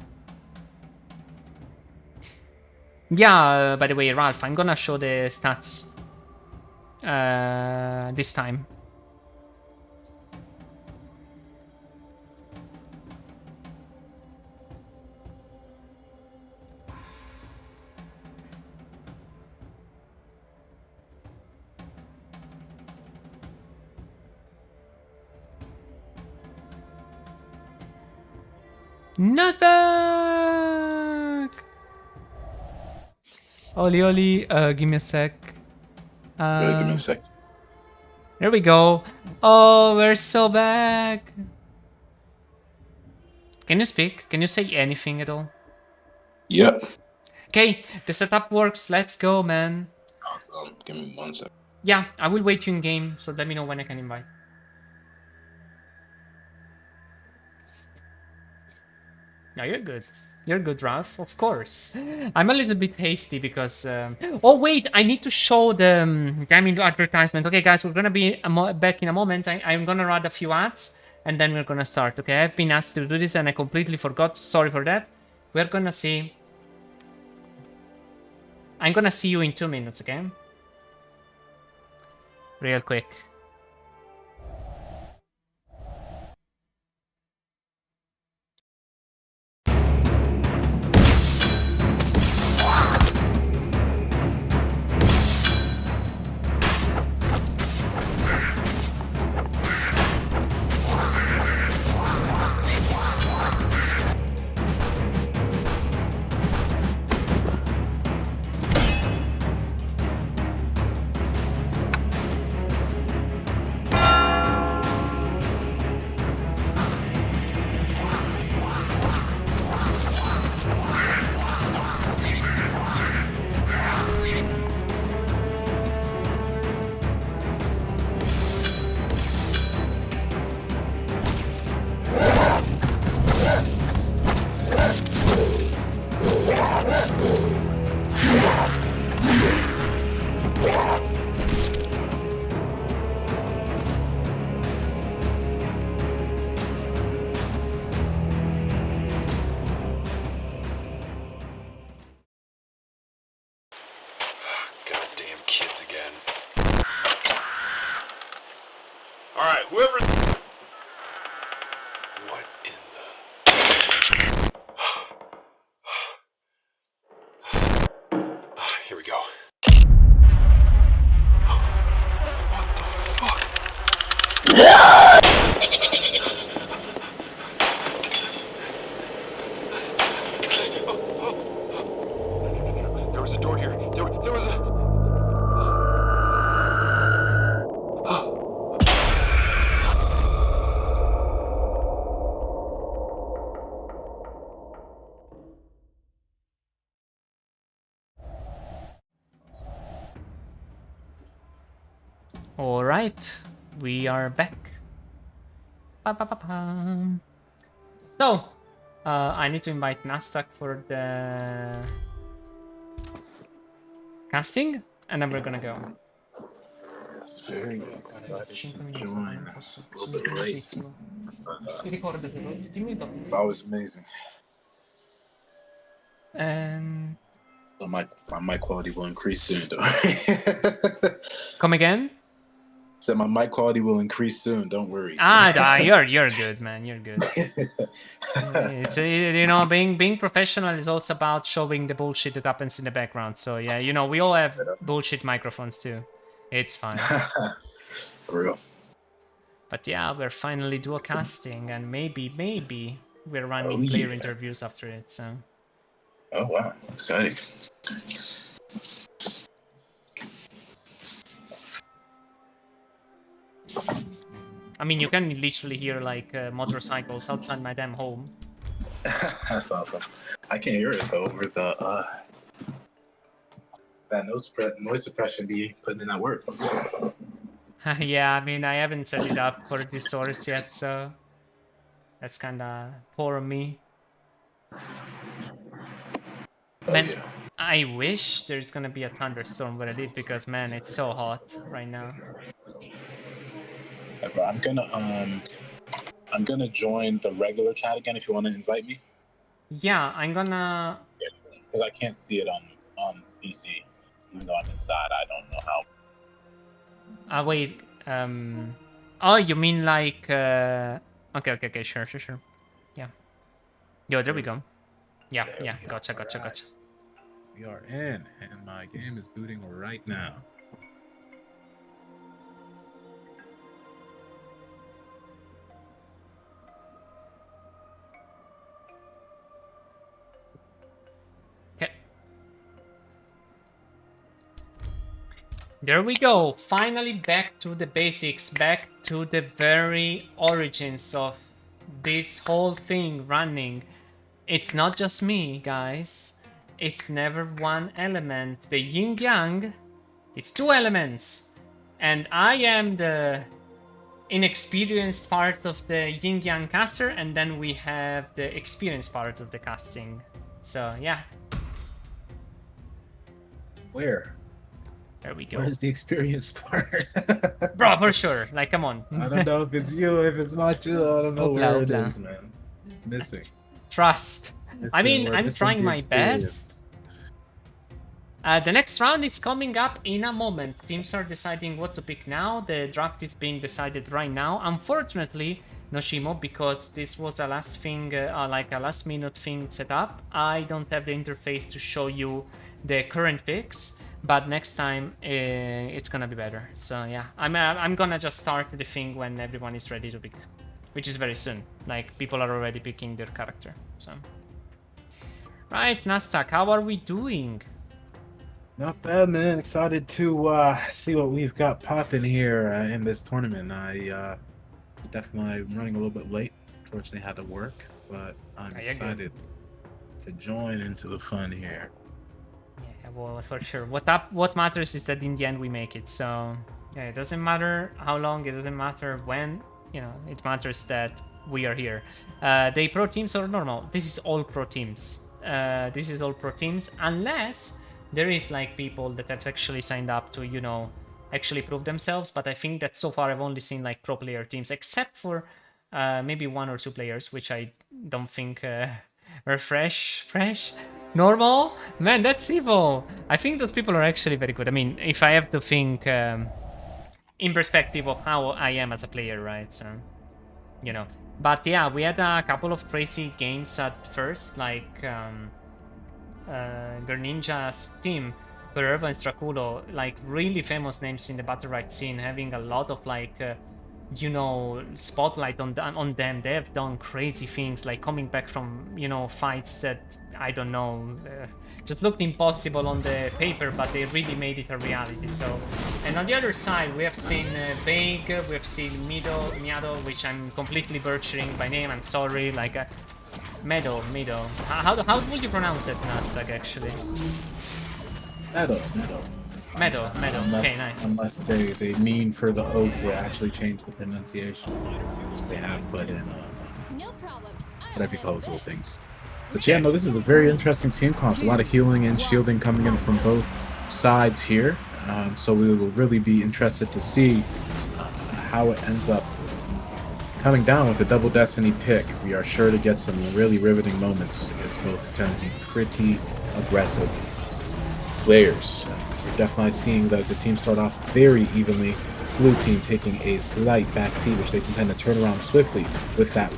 Yeah, by the way, Ralph, I'm gonna show the stats this time. Nasdaq! Oli, give me a sec. Give me a sec. There we go. Oh, we're so back. Can you speak? Can you say anything at all? Yep. Okay, the setup works. Let's go, man. Give me 1 sec. Yeah, I will wait you in game, so let me know when I can invite. No, you're good. You're good, Ralph, of course. I'm a little bit hasty because... Oh, wait, I need to show the gaming advertisement. Okay, guys, we're going to be back in a moment. I'm going to run a few ads, and then we're going to start. Okay, I've been asked to do this, and I completely forgot. Sorry for that. We're going to see... I'm going to see you in 2 minutes, okay? Real quick. Goddamn kids again. Alright, whoever... What in the... Here we go. What the fuck? There was a door here. There was a... Alright, we are back. Ba-ba-ba-bam. So, I need to invite Nasdaq for the casting, and then we're gonna go. Yes, very excited to 5 minuti, join. non posso. A Sono little bit late. impegnatissimo. Ricordatelo, dimmi dopo. It's always amazing. And... So my mic quality will increase soon, though. Come again? So my mic quality will increase soon. Don't worry. You're good, man. You're good. It's being professional is also about showing the bullshit that happens in the background. So yeah, we all have bullshit microphones too. It's fine. For real. But yeah, we're finally dual casting, and maybe we're running player interviews after it. So. Oh wow, exciting. I mean, you can literally hear like motorcycles outside my damn home. That's awesome. I can't hear it though over the that noise suppression be putting in that work. Yeah, I mean, I haven't set it up for this source yet, so that's kind of poor of me. Man, yeah. I wish there's gonna be a thunderstorm where I live because man, it's so hot right now. I'm gonna join the regular chat again if you want to invite me. Yeah, I'm gonna. Because I can't see it on PC, even though I'm inside. I don't know how. Wait. Oh, you mean like? Okay. Sure. Yeah. Yo, there we go. Yeah. Gotcha. We are in, and my game is booting right now. Okay. There we go. Finally back to the basics, back to the very origins of this whole thing running. It's not just me, guys. It's never one element. The yin-yang, it's two elements. And I am the inexperienced part of the yin-yang caster, and then we have the experienced part of the casting. So, yeah. Where? There we go. Where's the experience part? Bro, for sure. Like, come on. I don't know if it's you, if it's not you. I don't know where it is, man. Missing. Trust. I mean, I'm trying my best. The next round is coming up in a moment. Teams are deciding what to pick now. The draft is being decided right now. Unfortunately, Noshimo, because this was a last thing, like a last minute thing set up, I don't have the interface to show you the current picks. But next time, it's gonna be better. So yeah, I'm gonna just start the thing when everyone is ready to pick, which is very soon. Like, people are already picking their character. So. Right, Nastak, how are we doing? Not bad, man. Excited to see what we've got popping here in this tournament. I definitely am running a little bit late. Unfortunately, had to work, but I'm excited to join into the fun here. Yeah, well, for sure. What matters is that in the end we make it. So yeah, it doesn't matter how long. It doesn't matter when. It matters that we are here. They pro teams or normal? This is all pro teams. This is all pro teams, unless there is like people that have actually signed up to, actually prove themselves. But I think that so far I've only seen like pro player teams, except for maybe one or two players, which I don't think are fresh. Normal? Man, that's evil. I think those people are actually very good. I mean, if I have to think in perspective of how I am as a player, right? So, But yeah, we had a couple of crazy games at first, like Greninja's team, Pererva and Straculo, like really famous names in the battle right scene, having a lot of like, spotlight on them. They have done crazy things, like coming back from, fights that, I don't know, just looked impossible on the paper, but they really made it a reality. So, and on the other side, we have seen Vague, we have seen Miado, which I'm completely butchering by name. I'm sorry. Like Meadow. How would you pronounce that, Nastak? Actually, Meadow. Okay, nice. Unless they mean for the O to actually change the pronunciation, they have put in No problem. whatever you call those little things. But yeah, no, this is a very interesting team comp. A lot of healing and shielding coming in from both sides here. So we will really be interested to see how it ends up coming down with a double Destiny pick. We are sure to get some really riveting moments, as both tend to be pretty aggressive players. We're definitely seeing the team start off very evenly. Blue team taking a slight backseat, which they can tend to turn around swiftly with that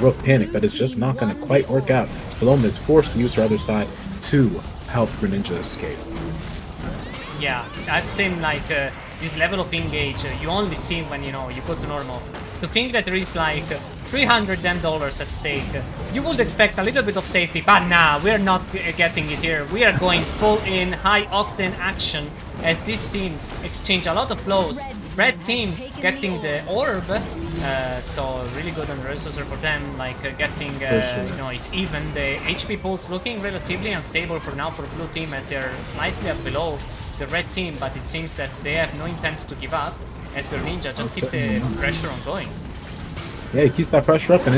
Rook panic, but it's just not going to quite work out. As Paloma is forced to use her other side to help Greninja escape. Yeah, I've seen like this level of engage you only see when you go to normal. To think that there is like $310 at stake, you would expect a little bit of safety, but nah, we're not getting it here. We are going full in, high octane action as this team exchange a lot of blows. Red team getting the orb, so really good on the resourcer for them, like getting it even. The HP pulse looking relatively unstable for now for blue team as they're slightly up below the red team, but it seems that they have no intent to give up as their ninja just keeps the pressure on going. Yeah, he keeps that pressure up, and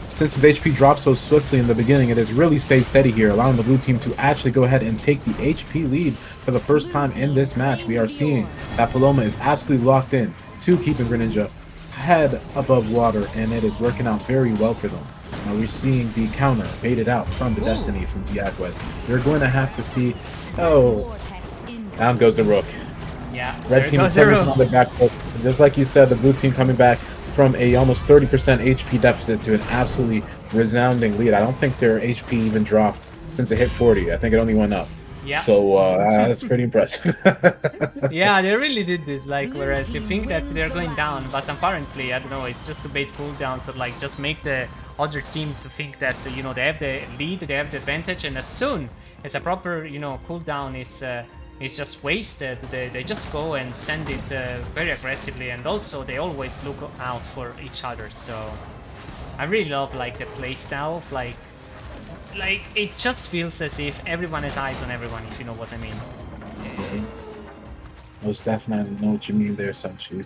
since his HP dropped so swiftly in the beginning, it has really stayed steady here, allowing the blue team to actually go ahead and take the HP lead for the first time in this match. We are seeing that Paloma is absolutely locked in to keeping Greninja head above water, and it is working out very well for them. Now we're seeing the counter baited out from the Destiny from Viagwes. We're going to have to see... Oh, down goes the Rook. Yeah, Red team is 7 on the back foot. Just like you said, the blue team coming back from a almost 30% HP deficit to an absolutely resounding lead. I don't think their HP even dropped since it hit 40. I think it only went up. Yeah. So that's pretty impressive. Yeah, they really did this. Like, whereas you think that they're going down, but apparently, I don't know, it's just a bait cooldowns that like just make the other team to think that they have the lead, they have the advantage, and as soon as a proper cooldown is just wasted, they just go and send it very aggressively, and also they always look out for each other. So I really love like the playstyle of like it just feels as if everyone has eyes on everyone, if you know what I mean. Most definitely know what you mean there, Sunshine.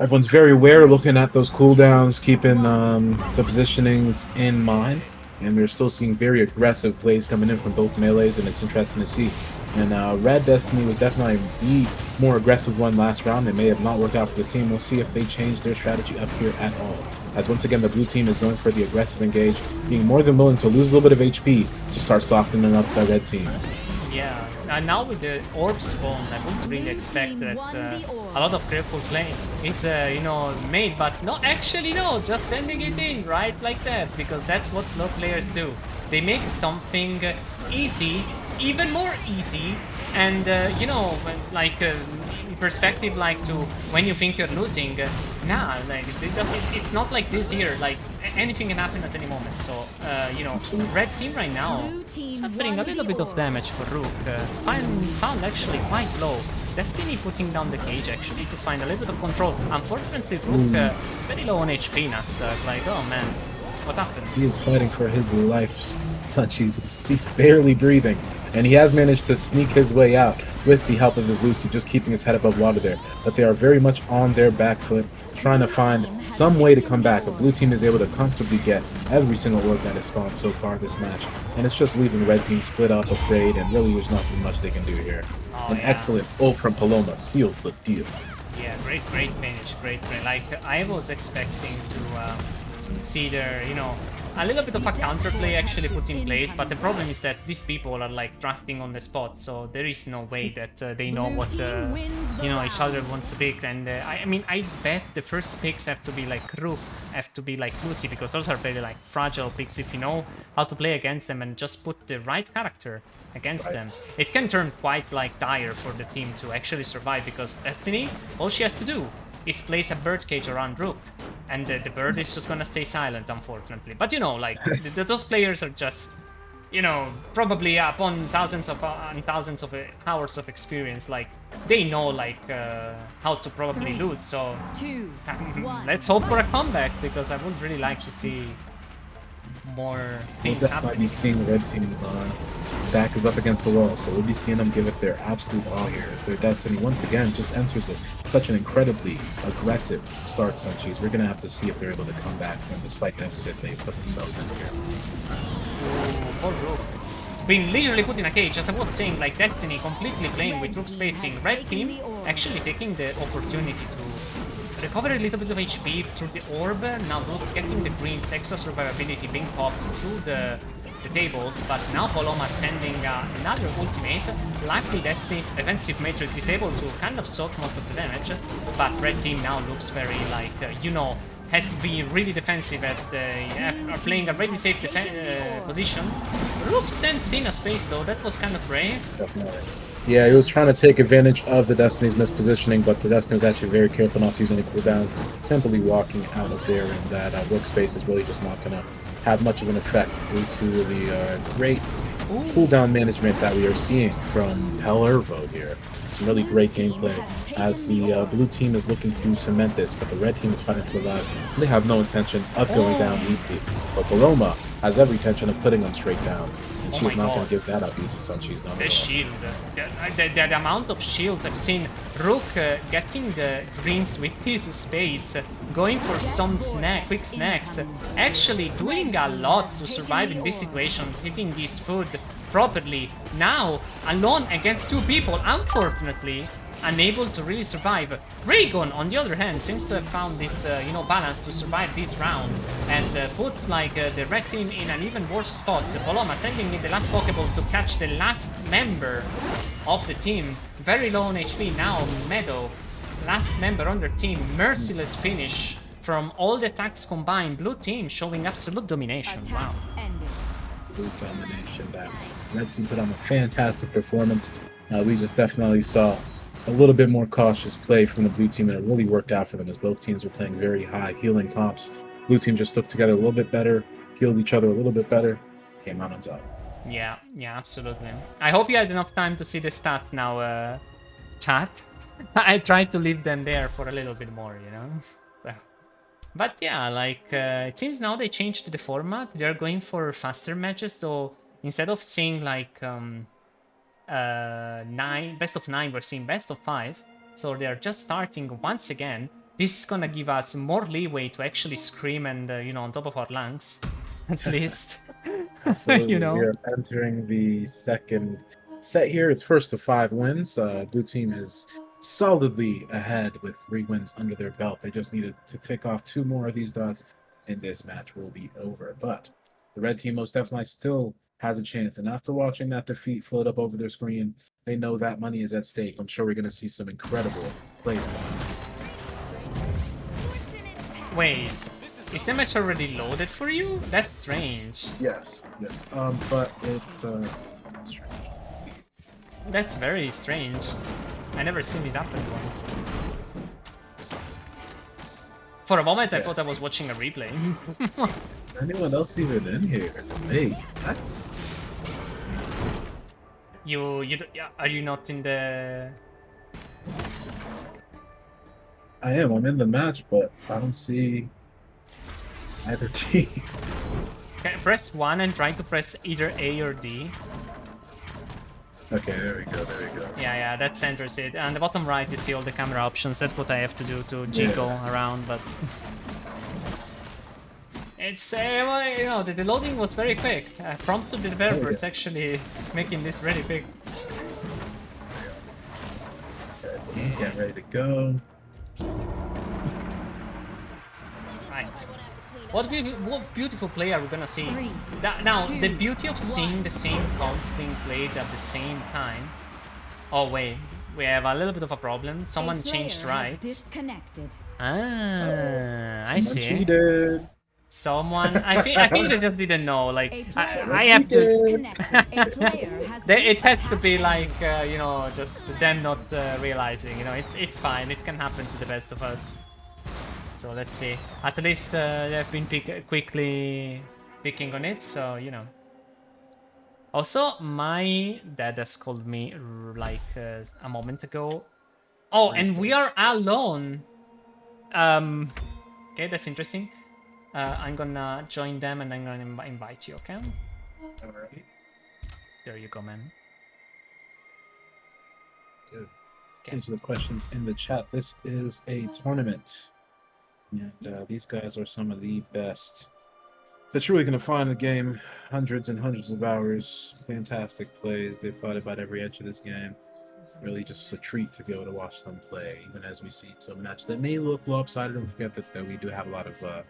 Everyone's very aware, looking at those cooldowns, keeping the positionings in mind, and we're still seeing very aggressive plays coming in from both melees, and it's interesting to see. And Red Destiny was definitely the more aggressive one last round. It may have not worked out for the team. We'll see if they change their strategy up here at all. As once again, the blue team is going for the aggressive engage, being more than willing to lose a little bit of HP to start softening up the red team. Yeah, and now with the orb spawn, I wouldn't really expect that a lot of careful play is, made, but no, actually no, just sending it in, right, like that, because that's what low players do. They make something easy, even more easy, and, in perspective, like, to when you think you're losing, nah, like, it's not like this here, like, anything can happen at any moment. So, red team right now suffering a little bit of damage for Rook. Found actually quite low. Destiny putting down the cage actually to find a little bit of control. Unfortunately, Rook very low on HP. Nas like, oh man, what happened? He is fighting for his life. Such he's barely breathing, and he has managed to sneak his way out with the help of his Lucy, just keeping his head above water there. But they are very much on their back foot, trying to find some way to come back. The blue team is able to comfortably get every single orb that is spawned so far this match, and it's just leaving red team split up, afraid, and really there's nothing much they can do here. Excellent ult from Paloma seals the deal. Yeah, great finish, great play. Like, I was expecting to see their, a little bit of a counterplay actually put in place, but the problem is that these people are like drafting on the spot, so there is no way that they know what each other wants to pick. And I bet the first picks have to be like Rook, have to be like Lucy, because those are very like fragile picks. If you know how to play against them and just put the right character against them, it can turn quite like dire for the team to actually survive, because Destiny, all she has to do is place a bird cage around Rook, and the bird is just gonna stay silent, unfortunately. But those players are just, probably upon thousands of hours of experience, like, they know like how to probably lose. So let's hope for a comeback, because I would really like to see more things we'll happen. Definitely be seeing the red team back is up against the wall, so we'll be seeing them give it their absolute all here as their Destiny once again just enters with such an incredibly aggressive start. Sunchies, we're gonna have to see if they're able to come back from the slight deficit they put themselves in here. Poor Rook. Being literally put in a cage, as I was saying, like Destiny completely playing with Rook spacing. Red team actually taking the opportunity to recover a little bit of HP through the orb. Now Rook getting the greens, extra survivability being popped through the the tables, but now Paloma sending another ultimate. Luckily Destiny's defensive matrix is able to kind of soak most of the damage, but red team now looks very like, you know, has to be really defensive as they are playing a really safe position. Rook sends in a space though, that was kind of brave. Definitely. Yeah, he was trying to take advantage of the Destiny's mispositioning, but the Destiny was actually very careful not to use any cooldowns, simply walking out of there, and that workspace is really just not going to have much of an effect due to the great cooldown management that we are seeing from Pellervo here. Some really great gameplay as the blue team is looking to cement this, but the red team is fighting for their lives. They have no intention of going down easy, but Paloma has every intention of putting them straight down. And she's not going to give that up easy, son. She's not. The shield. The amount of shields I've seen. Rook getting the greens with his space, going for some quick snacks, actually doing a lot to survive in this situation, hitting this food properly. Now, alone against two people, unfortunately, unable to really survive. Raygon, on the other hand, seems to have found this, you know, balance to survive this round, as puts like the red team in an even worse spot. Paloma sending in the last Pokeball to catch the last member of the team. Very low on HP now. Meadow, last member on their team. Merciless finish from all the attacks combined. Blue team showing absolute domination. Wow. Blue domination. That red team put on a fantastic performance. We just definitely saw a little bit more cautious play from the blue team, and it really worked out for them as both teams were playing very high healing comps. Blue team just stuck together a little bit better, healed each other a little bit better, came out on top. Yeah, absolutely. I hope you had enough time to see the stats now, chat. I tried to leave them there for a little bit more, you know? So. But yeah, like, it seems now they changed the format. They're going for faster matches, so instead of seeing like, best of 9, we're seeing best of 5, so they're just starting once again. This is gonna give us more leeway to actually scream and you know, on top of our lungs at least. Absolutely. You know, we are entering the second set here. It's first of 5 wins. Blue team is solidly ahead with 3 wins under their belt. They just needed to tick off 2 more of these dots and this match will be over. But the red team most definitely still has a chance, and after watching that defeat float up over their screen, they know that money is at stake. I'm sure we're going to see some incredible plays coming. Wait, is the match already loaded for you? That's strange. Yes. But it strange. That's very strange. I never seen it happen once. For a moment, I thought I was watching a replay. Anyone else even in here? Hey, that's... Are you not in the... I am. I'm in the match, but I don't see either team. Okay, press 1 and try to press either A or D. Okay, there we go. Yeah, that centers it. And the bottom right, you see all the camera options. That's what I have to do to jiggle around, but... It's, well, you know, the loading was very quick. Prompts to the developers actually making this really quick. Get ready to go. Right. What beautiful play are we gonna see? Now, the beauty of seeing the same comps being played at the same time... Oh wait, we have a little bit of a problem. Someone changed rights. I see. Cheated. Someone, I think they just didn't know. Like, I have to. It has to be like, you know, just them not realizing. You know, it's fine. It can happen to the best of us. So let's see. At least they have been quickly picking on it. So you know. Also, my dad has called me like a moment ago. Oh, and we are alone. Okay, that's interesting. I'm gonna join them and I'm gonna invite you, okay? Alright. There you go, man. Good. Answer the questions in the chat. This is a tournament. And these guys are some of the best that's really going to find the game. Hundreds and hundreds of hours. Fantastic plays. They've fought about every edge of this game. Really just a treat to be able to watch them play, even as we see some matches that may look lopsided. Don't forget that we do have a lot of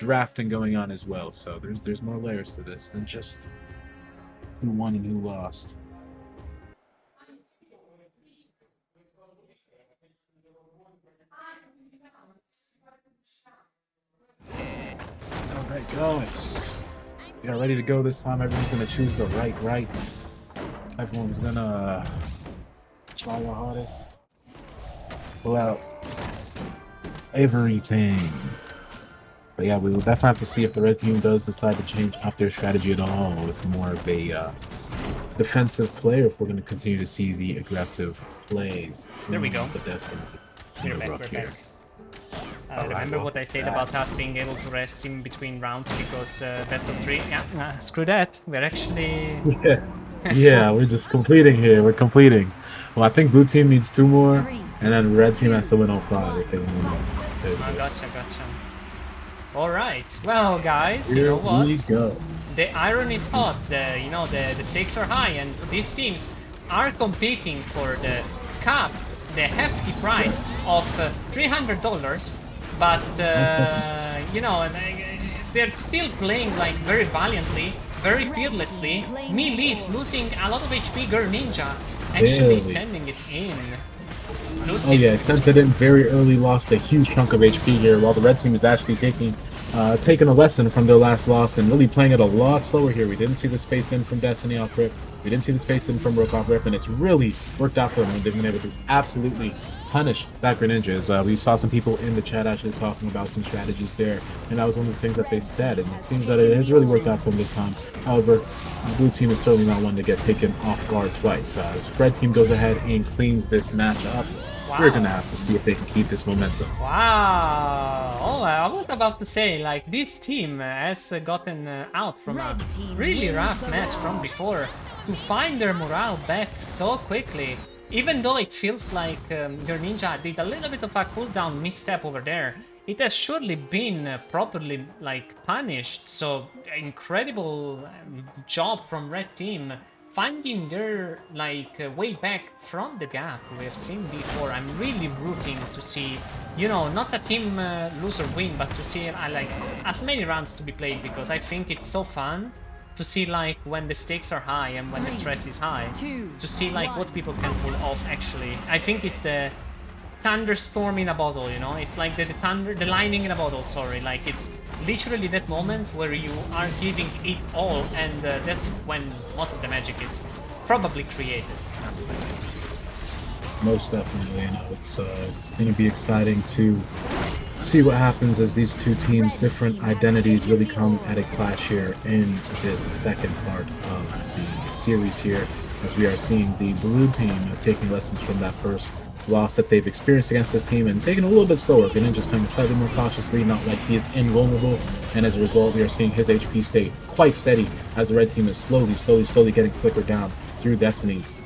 drafting going on as well. So there's more layers to this than just who won and who lost. All right, guys. We are ready to go this time. Everyone's gonna choose the right rights. Everyone's gonna try their hardest. Pull out everything. But yeah, we will definitely have to see if the red team does decide to change up their strategy at all with more of a defensive play, or if we're going to continue to see the aggressive plays. There we go. The Destiny. We're back. Remember what I said about us being able to rest in between rounds because best of 3? Yeah, screw that. We're actually... Yeah, we're just completing here. We're completing. Well, I think blue team needs 2 more, and then red team has to win all 5 if they win. Gotcha. Alright, well guys, you Here know what? we go. The iron is hot, the stakes are high, and these teams are competing for the cup, the hefty price of $300, but you know, they're still playing like very valiantly, very fearlessly. Melee losing a lot of HP, Girl Ninja actually sending it in. Oh yeah, sent it in very early, lost a huge chunk of HP here, while the red team is actually taking a lesson from their last loss and really playing it a lot slower here. We didn't see the space in from Destiny off rip, we didn't see the space in from Rook off rip, and it's really worked out for them when they've been able to absolutely punish that Greninjas. We saw some people in the chat actually talking about some strategies there, and that was one of the things that they said, and it seems that it has really worked out for them this time. However, the blue team is certainly not one to get taken off guard twice. As red team goes ahead and cleans this match up, we're gonna have to see if they can keep this momentum. Wow! Oh, I was about to say, like, this team has gotten out from a really rough match from before to find their morale back so quickly. Even though it feels like your ninja did a little bit of a cooldown misstep over there, it has surely been properly like punished. So incredible job from red team finding their like way back from the gap we have seen before. I'm really rooting to see, you know, not a team lose or win, but to see like as many rounds to be played, because I think it's so fun to see like when the stakes are high and when the stress is high, to see like what people can pull off actually. I think it's the thunderstorm in a bottle, you know, it's like the lightning in a bottle, sorry, like it's literally that moment where you are giving it all, and that's when most of the magic is probably created. Most definitely, you know, it's going to be exciting to see what happens as these two teams' different identities really come at a clash here in this second part of the series here, as we are seeing the blue team taking lessons from that first loss that they've experienced against this team and taking a little bit slower. Greninja's playing slightly more cautiously, not like he is invulnerable, and as a result we are seeing his HP stay quite steady as the red team is slowly getting flickered down through Destiny's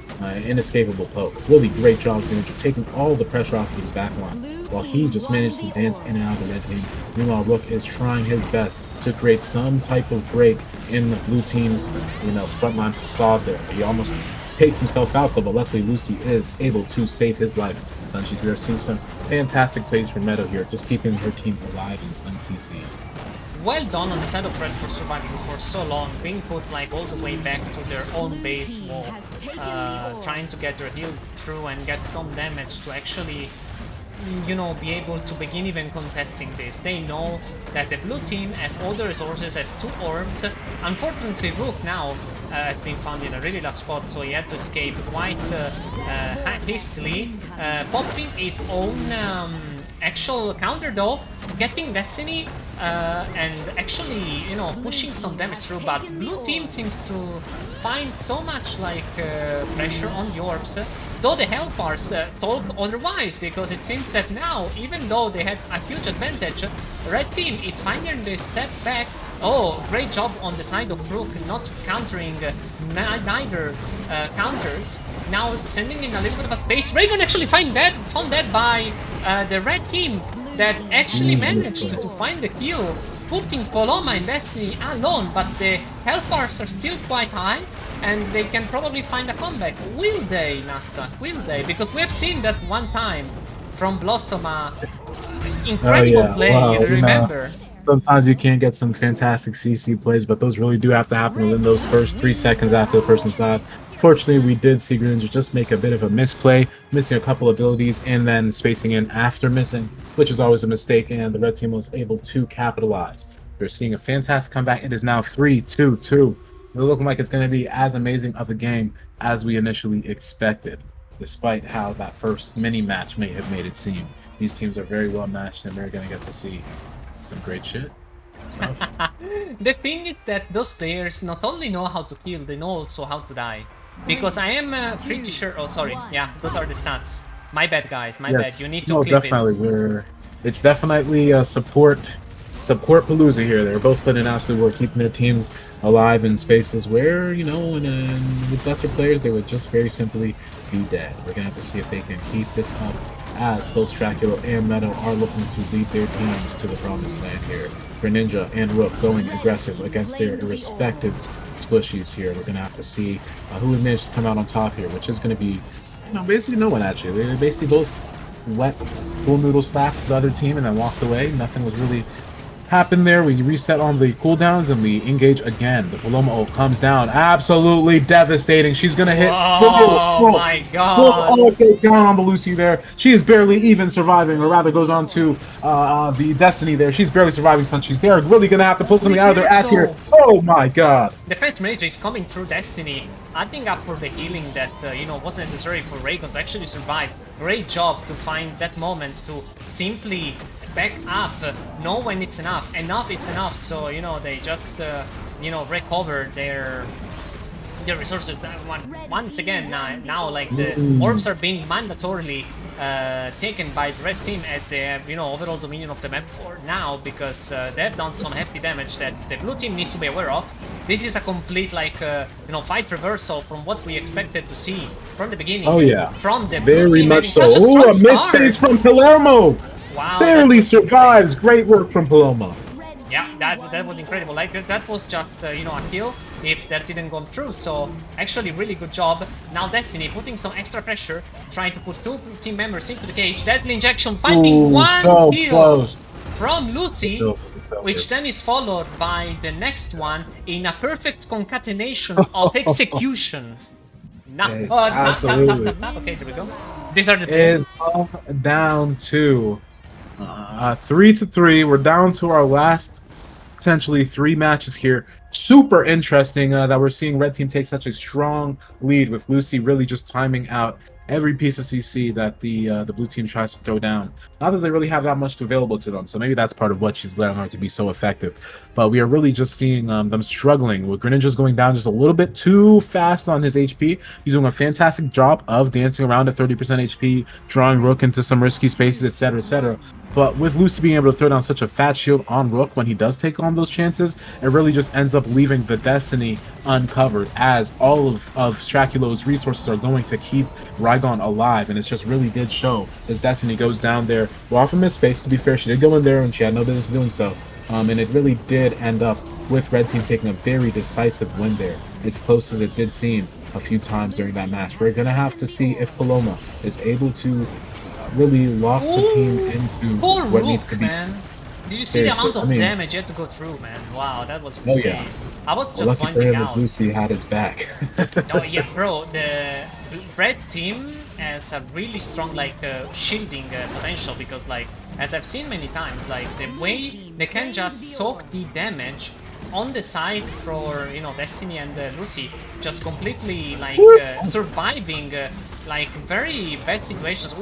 inescapable poke. Really great job Greninja taking all the pressure off of his backline, while he just managed to dance in and out of the red team. Meanwhile, Rook is trying his best to create some type of break in the blue team's, you know, frontline facade there. He almost takes himself out though, but luckily Lucy is able to save his life. Sunshine, we are seeing some fantastic plays from Meadow here, just keeping her team alive and uncc. Well done on the side of red for surviving for so long, being put like all the way back to their own base wall, trying to get their heal through and get some damage to actually, you know, be able to begin even contesting this. They know that the blue team has all the resources, has 2 orbs. Unfortunately, Rook now has been found in a really rough spot, so he had to escape quite hastily, popping his own actual counter though, getting Destiny and actually, you know, pushing some damage through, but blue team seems to find so much like pressure on the orbs, though the health bars talk otherwise, because it seems that now, even though they had a huge advantage, red team is finding the step back. Oh, great job on the side of Rook, not countering neither counters. Now sending in a little bit of a space. Raygon actually found that by the red team that actually managed to find the kill, putting Paloma and Destiny alone, but the health bars are still quite high and they can probably find a comeback. Will they, Nasta? Will they? Because we have seen that one time from Blossom, incredible play, Wow, you remember? Sometimes you can get some fantastic CC plays, but those really do have to happen within those first 3 seconds after the person's died. Fortunately, we did see Greninja just make a bit of a misplay, missing a couple abilities, and then spacing in after missing, which is always a mistake, and the red team was able to capitalize. We're seeing a fantastic comeback. It is now 3-2-2. It's looking like it's going to be as amazing of a game as we initially expected, despite how that first mini-match may have made it seem. These teams are very well matched, and we're going to get to see some great shit. The thing is that those players not only know how to kill, they know also how to die. Because I am pretty sure... Oh, sorry. Yeah, those are the stats. My bad, guys. My bad. You need to clip definitely. It's definitely support Palooza here. They're both putting absolute work, keeping their teams alive in spaces where, you know, with lesser players, they would just very simply be dead. We're going to have to see if they can keep this up as both Dracula and Meadow are looking to lead their teams to the promised land here. Greninja and Rook going aggressive against their respective squishies here. We're going to have to see who would manage to come out on top here, which is going to be, basically no one actually. They basically both wet full noodle slapped the other team and then walked away. Nothing was really happened there. We reset on the cooldowns and we engage again. The Paloma ult comes down, absolutely devastating. She's gonna hit full my god, full ult goes down on the Lucy there. She is barely even surviving, or rather goes on to the Destiny there. She's barely surviving, Sunchies. They are really gonna have to pull something out of their ass here. Oh my god. Defense Manager is coming through Destiny, adding up for the healing that was necessary for Raygon to actually survive. Great job to find that moment to simply back up, know when it's enough. It's enough, so they just recover their resources. Once again, now like the orbs are being mandatorily taken by the red team as they have overall dominion of the map for now, because they've done some hefty damage that the blue team needs to be aware of. This is a complete fight reversal from what we expected to see from the beginning. Oh yeah, from the very blue team, much so. Ooh, a misspace from Palermo. Wow, barely survives. Great work from Paloma. Yeah, that was incredible. Like that was just a kill if that didn't go through. So actually, really good job. Now Destiny putting some extra pressure, trying to put 2 team members into the cage. Deadly injection, finding one so kill close from Lucy, which then is followed by the next one in a perfect concatenation of execution. Yes, tap. Okay, there we go. These are the is down to 3-3. We're down to our last potentially 3 matches here. Super interesting that we're seeing red team take such a strong lead, with Lucy really just timing out every piece of CC that the blue team tries to throw down. Not that they really have that much available to them, so maybe that's part of what she's letting her to be so effective. But we are really just seeing them struggling, with Greninja's going down just a little bit too fast on his HP. He's doing a fantastic job of dancing around at 30% HP, drawing Rook into some risky spaces, etc., etc. But with Lucy being able to throw down such a fat shield on Rook when he does take on those chances, it really just ends up leaving the Destiny uncovered, as all of Straculo's resources are going to keep Raygon alive, and it just really did show as Destiny goes down there. Well, off of mid space, to be fair, she did go in there and she had no business doing so. And it really did end up with red team taking a very decisive win there. As close as it did seem a few times during that match. We're going to have to see if Paloma is able to really lock the team into what needs to be. Man. Did you see the amount of damage you had to go through, man? Wow, that was insane. Oh yeah. I was just lucky for him out. As Lucy had his back. Oh yeah, bro. The red team has a really strong shielding potential, because as I've seen many times, the way they can just soak the damage on the side for Destiny and Lucy, just completely surviving very bad situations.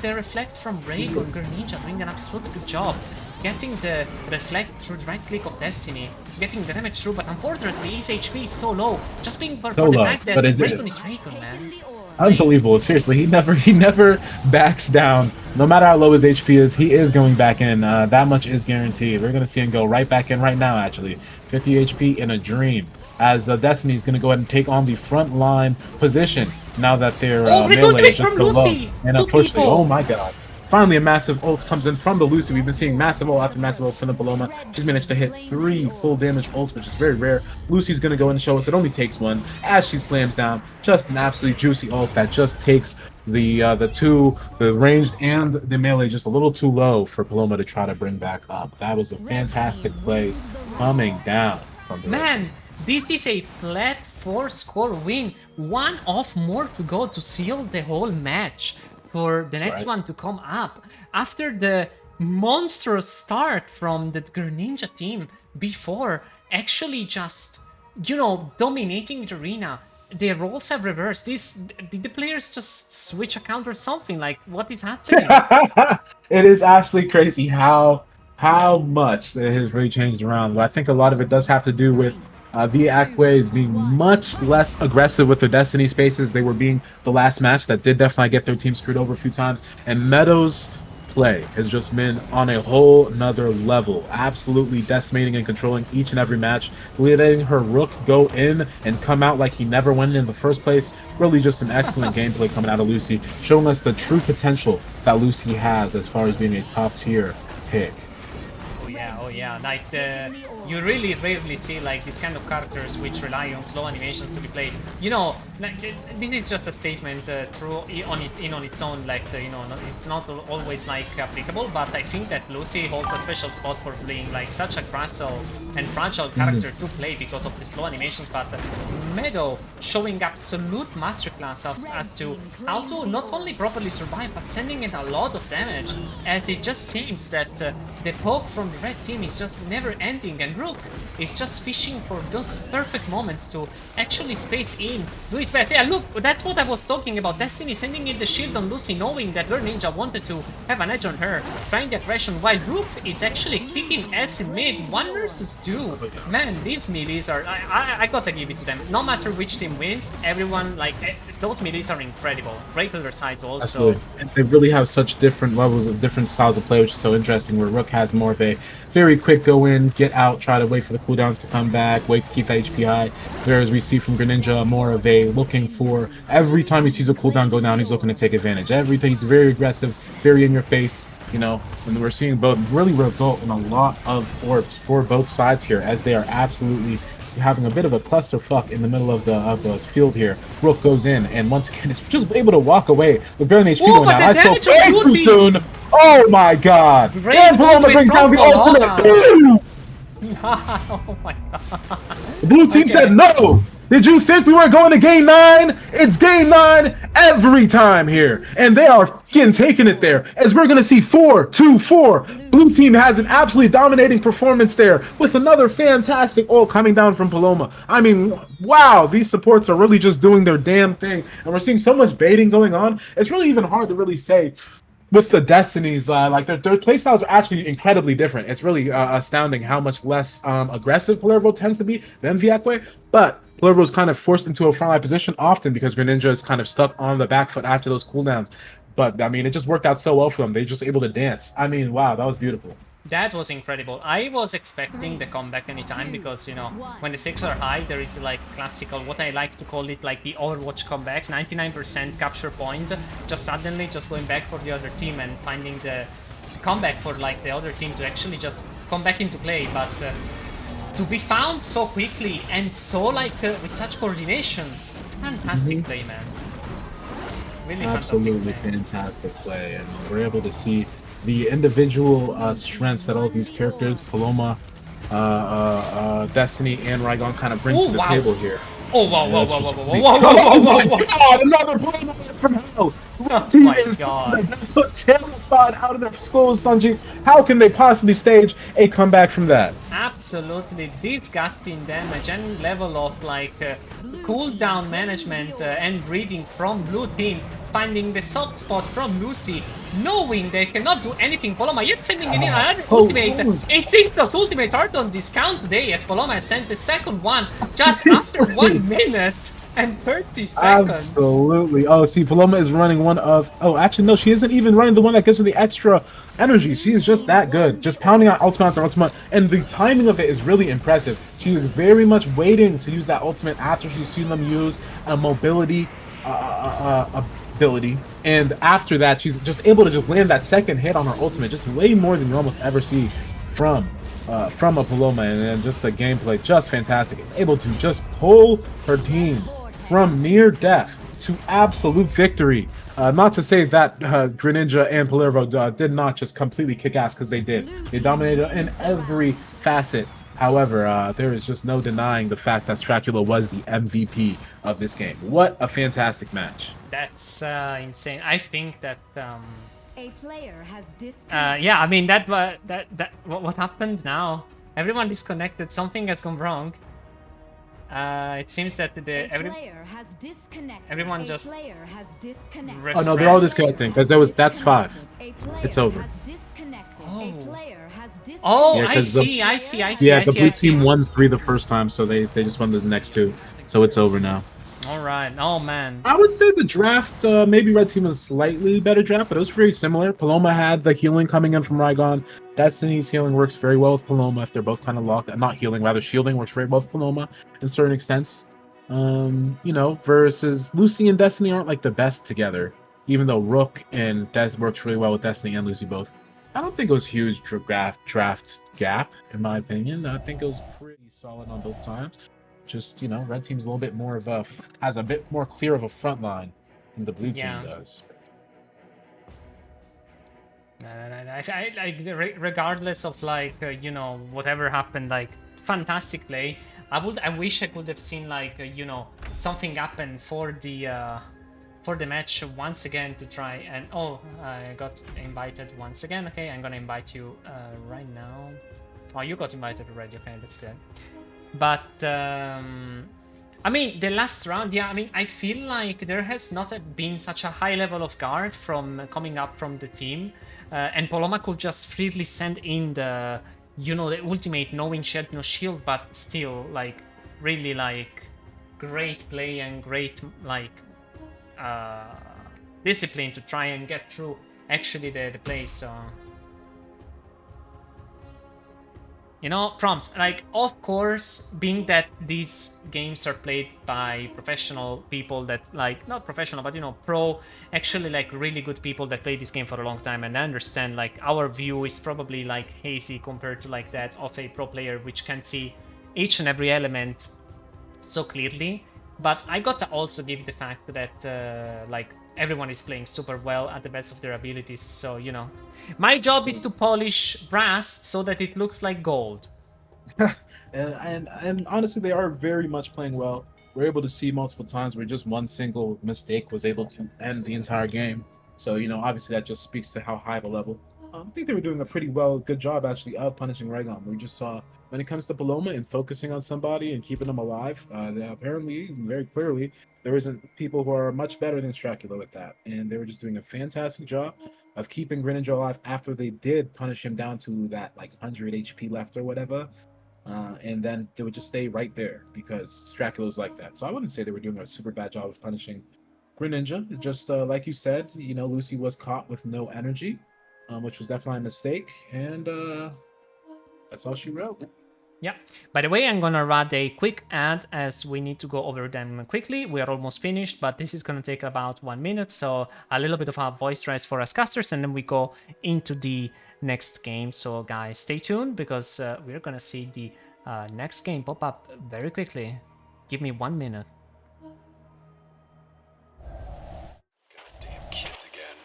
The reflect from Raygon. Greninja doing an absolute good job getting the reflect through the right click of Destiny, getting the damage through, but unfortunately his HP is so low, just being for the fact that Raygon is Raygon, man. Unbelievable. Seriously, he never backs down. No matter how low his HP is, he is going back in. That much is guaranteed. We're going to see him go right back in right now, actually. 50 HP in a dream. As Destiny is going to go ahead and take on the front line position now that their melee is just so low. And unfortunately, oh my god. Finally, a massive ult comes in from the Lucy. We've been seeing massive ult after massive ult from the Paloma. She's managed to hit 3 full damage ults, which is very rare. Lucy's going to go and show us it only takes 1 as she slams down. Just an absolutely juicy ult that just takes the ranged and the melee just a little too low for Paloma to try to bring back up. That was a fantastic play coming down from the Man, this is a flat 4-score win. One off more to go to seal the whole match for the next one to come up. After the monstrous start from the Greninja team before, actually just, you know, dominating the arena. Their roles have reversed. Did the players just switch account or something? Like, what is happening? It is absolutely crazy how much it has really changed around. But I think a lot of it does have to do with Viacways being much less aggressive with their Destiny spaces. They were being the last match that did definitely get their team screwed over a few times. And Meadows' play has just been on a whole nother level, absolutely decimating and controlling each and every match, letting her Rook go in and come out like he never went in the first place. Really just an excellent gameplay coming out of Lucy, showing us the true potential that Lucy has as far as being a top tier pick. Oh yeah, like you really rarely see like these kind of characters which rely on slow animations to be played. You know, like this is just a statement true on its own. Like you know, it's not always like applicable, but I think that Lucy holds a special spot for playing like such a gracile and fragile character to play because of the slow animations. But Meadow showing absolute masterclass as to how to not only properly survive but sending in a lot of damage, as it just seems that the poke from the red team is just never ending, and Rook is just fishing for those perfect moments to actually space in, do it best. Yeah, look, that's what I was talking about. Destiny sending in the shield on Lucy, knowing that Greninja wanted to have an edge on her, trying the aggression, while Rook is actually kicking ass in mid. 1 versus 2. Man, these melees are... I gotta give it to them. No matter which team wins, everyone, like, those melees are incredible. Great on their side also. Absolutely. And they really have such different levels of different styles of play, which is so interesting, where Rook has more of a very quick go in, get out, try to wait for the cooldowns to come back, wait to keep that HP high, whereas we see from Greninja more of a looking for, every time he sees a cooldown go down, he's looking to take advantage. Everything, he's very aggressive, very in your face, you know, and we're seeing both really result in a lot of orbs for both sides here, as they are absolutely having a bit of a clusterfuck in the middle of the field here. Rook goes in, and once again, it's just able to walk away with barely HP going down. I spoke way too soon. Oh my god! And Paloma brings down the ultimate. Oh my god. The blue team said no! Did you think we were going to game 9? It's game 9 every time here. And they are fucking taking it there. As we're going to see 4-2-4. Blue team has an absolutely dominating performance there with another fantastic ult coming down from Paloma. I mean, wow, these supports are really just doing their damn thing. And we're seeing so much baiting going on. It's really even hard to really say with the Destinies, like their playstyles are actually incredibly different. It's really astounding how much less aggressive Palervo tends to be than Viacway. But Palervo is kind of forced into a frontline position often because Greninja is kind of stuck on the back foot after those cooldowns. But, I mean, it just worked out so well for them. They're just able to dance. I mean, wow, that was beautiful. That was incredible. I was expecting the comeback anytime because, you know, when the stakes are high, there is like classical, what I like to call it, like the Overwatch comeback, 99% capture point, just suddenly just going back for the other team and finding the comeback for like the other team to actually just come back into play. But to be found so quickly and so like with such coordination, fantastic play, man. Really absolutely fantastic play, and we're able to see the individual strengths that all these characters, Paloma, Destiny, and Raigon kind of bring to the table here. Oh wow, whoa, whoa, whoa, whoa, whoa, whoa, whoa, whoa, God, another Paloma from hell! Oh my god. So terrified out of their skulls, Sanjis. How can they possibly stage a comeback from that? Absolutely disgusting damage and level of like cooldown management and reading from blue team, finding the soft spot from Lucy, knowing they cannot do anything. Paloma yet sending in another ultimate. It seems those ultimates are on discount today, as Paloma has sent the second one just after 1 minute and 30 seconds. Absolutely. Oh, see, Paloma is running one of... Oh, actually, no, she isn't even running the one that gives her the extra energy. She is just that good. Just pounding out ultimate after ultimate. And the timing of it is really impressive. She is very much waiting to use that ultimate after she's seen them use a mobility ability. And after that, she's just able to just land that second hit on her ultimate. Just way more than you almost ever see from a Paloma. And then just the gameplay, just fantastic. It's able to just pull her team from near death to absolute victory. Not to say that Greninja and Palermo did not just completely kick ass, because they did. They dominated in every facet. However, there is just no denying the fact that Stracula was the MVP of this game. What a fantastic match. That's insane. I think that A player has disconnected. yeah, I mean what happened now? Everyone disconnected. Something has gone wrong. It seems that Player has disconnected. everyone A just player has disconnected. ref- Oh no, they're all disconnecting because that's 5. A player It's over. has disconnected. Oh. A player has disconnected. Oh, Yeah, I 'cause the- see. Yeah, the blue team won 3 the first time, so they just won the next 2. So it's over now. All right. Oh man. I would say the draft, maybe red team was a slightly better draft, but it was very similar. Paloma had the healing coming in from Raigon. Destiny's healing works very well with Paloma if they're both kind of locked. Not healing, rather shielding works very well with Paloma in certain extents. You know, versus Lucy and Destiny aren't like the best together, even though Rook and Des works really well with Destiny and Lucy both. I don't think it was a huge draft gap, in my opinion. I think it was pretty solid on both times. Just, you know, red team's a little bit more of has a bit more clear of a front line than the blue team does. Regardless of like you know, whatever happened, like fantastic play. I wish I could have seen like you know, something happen for the match once again to try and I got invited once again. Okay, I'm gonna invite you right now. Oh, you got invited already. Okay, that's good. But I mean, the last round, yeah, I mean, I feel like there has not been such a high level of guard from coming up from the team, and Paloma could just freely send in the, you know, the ultimate, knowing she had no shield, but still, like, really, like, great play and great, like, discipline to try and get through actually the play. So, you know, prompts, like, of course, being that these games are played by professional people that, like, not professional, but, you know, pro, actually, like, really good people that play this game for a long time, and I understand, like, our view is probably, like, hazy compared to, like, that of a pro player, which can see each and every element so clearly. But I gotta also give the fact that, like, everyone is playing super well at the best of their abilities, so, you know. My job is to polish brass so that it looks like gold. and honestly, they are very much playing well. We're able to see multiple times where just one single mistake was able to end the entire game. So, you know, obviously that just speaks to how high the level. I think they were doing a pretty good job, actually, of punishing Raigon. We just saw, when it comes to Paloma and focusing on somebody and keeping them alive, apparently, very clearly, there isn't people who are much better than Stracula with that. And they were just doing a fantastic job of keeping Greninja alive after they did punish him down to that, like, 100 HP left or whatever. And then they would just stay right there because Stracula was like that. So I wouldn't say they were doing a super bad job of punishing Greninja. Just like you said, you know, Lucy was caught with no energy, which was definitely a mistake. And that's all she wrote. Yeah. By the way, I'm gonna run a quick ad as we need to go over them quickly. We are almost finished, but this is gonna take about 1 minute, so a little bit of a voice rest for us casters, and then we go into the next game. So guys, stay tuned because we're gonna see the next game pop up very quickly. Give me 1 minute. Goddamn kids again.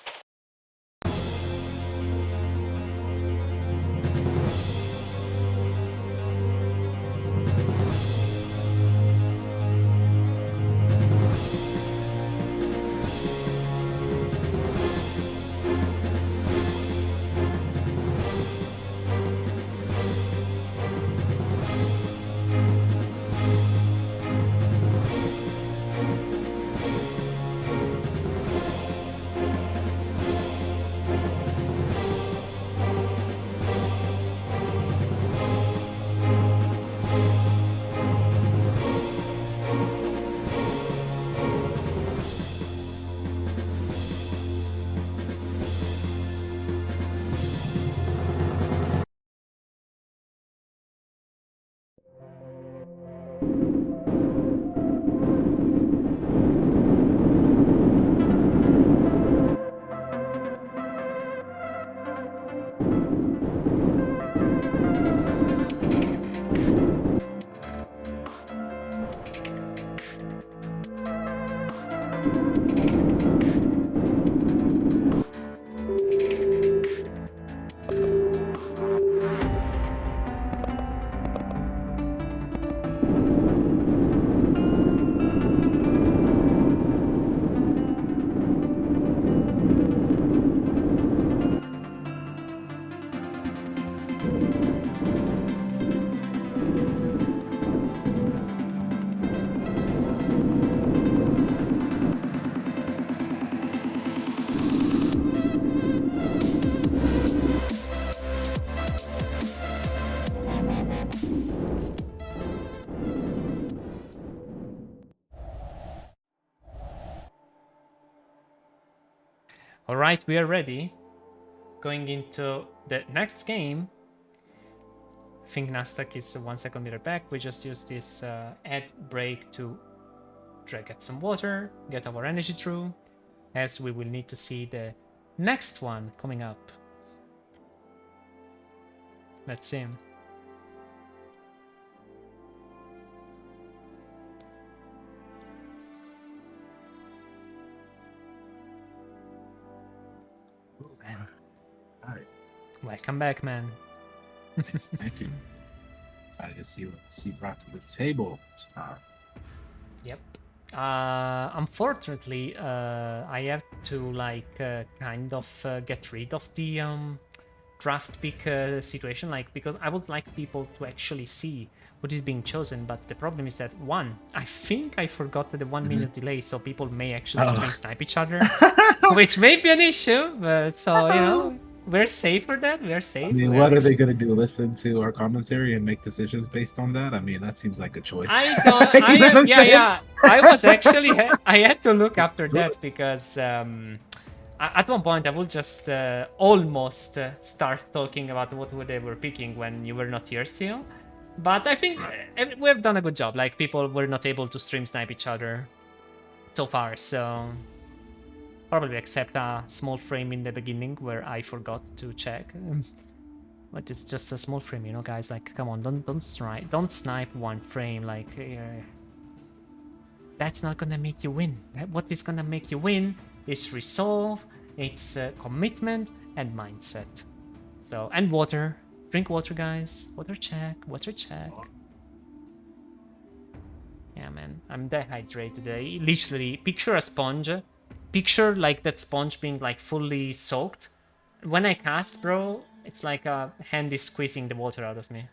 right, we are ready. Going into the next game. I think Nasdaq is 1 second meter back. We just use this ad break to get some water, get our energy through, as we will need to see the next one coming up. Let's see. All right. Welcome back, man. Thank you. Excited to see what she brought to the table. Star. Yep. Unfortunately, I have to like kind of get rid of the draft pick situation, like, because I would like people to actually see what is being chosen. But the problem is that I think I forgot the 1 minute delay, so people may actually stream snipe each other, which may be an issue. But so you know, we're safe for that. We're safe. I mean, what are they gonna do? Listen to our commentary and make decisions based on that? I mean, that seems like a choice. I thought, yeah. I was actually, I had to look after that because at one point I would just almost start talking about what they were picking when you were not here still. But I think we have done a good job. Like, people were not able to stream snipe each other so far, so probably except a small frame in the beginning where I forgot to check. But it's just a small frame, you know, guys. Like, come on, don't snipe one frame. Like, that's not gonna make you win. What is gonna make you win is resolve, it's commitment and mindset. So, and water. Drink water, guys. Water check. Water check. Yeah, man. I'm dehydrated. Literally, picture a sponge. Picture like that sponge being like fully soaked. When I cast, bro, it's like a hand is squeezing the water out of me.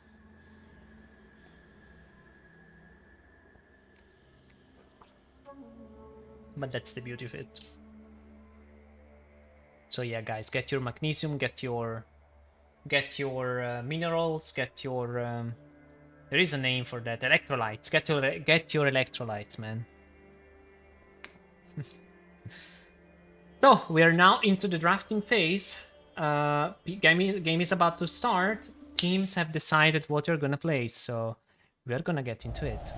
But that's the beauty of it. So yeah, guys, get your magnesium, get your minerals, get your there is a name for that, electrolytes. Get your electrolytes, man. So we are now into the drafting phase. Game is about to start. Teams have decided what you're gonna play, so we're gonna get into it.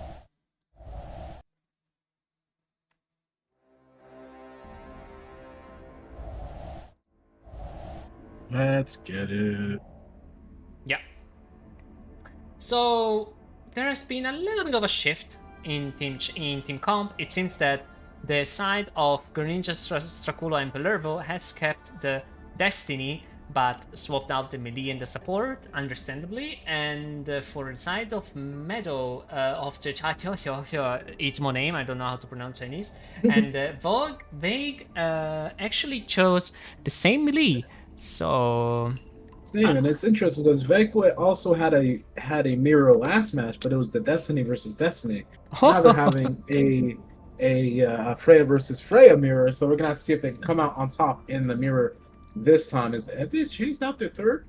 Let's get it. Yeah. So there has been a little bit of a shift in team comp. It seems that the side of Greninja, Straculo, and Pelervo has kept the Destiny, but swapped out the melee and the support, understandably. And for the side of Meadow, of the it's my name, I don't know how to pronounce Chinese. And Vague actually chose the same melee. So Same, and it's interesting because Vekwe also had a mirror last match, but it was the Destiny versus Destiny. Now they're having a Freya versus Freya mirror, so we're gonna have to see if they can come out on top in the mirror this time. Have they changed out their third?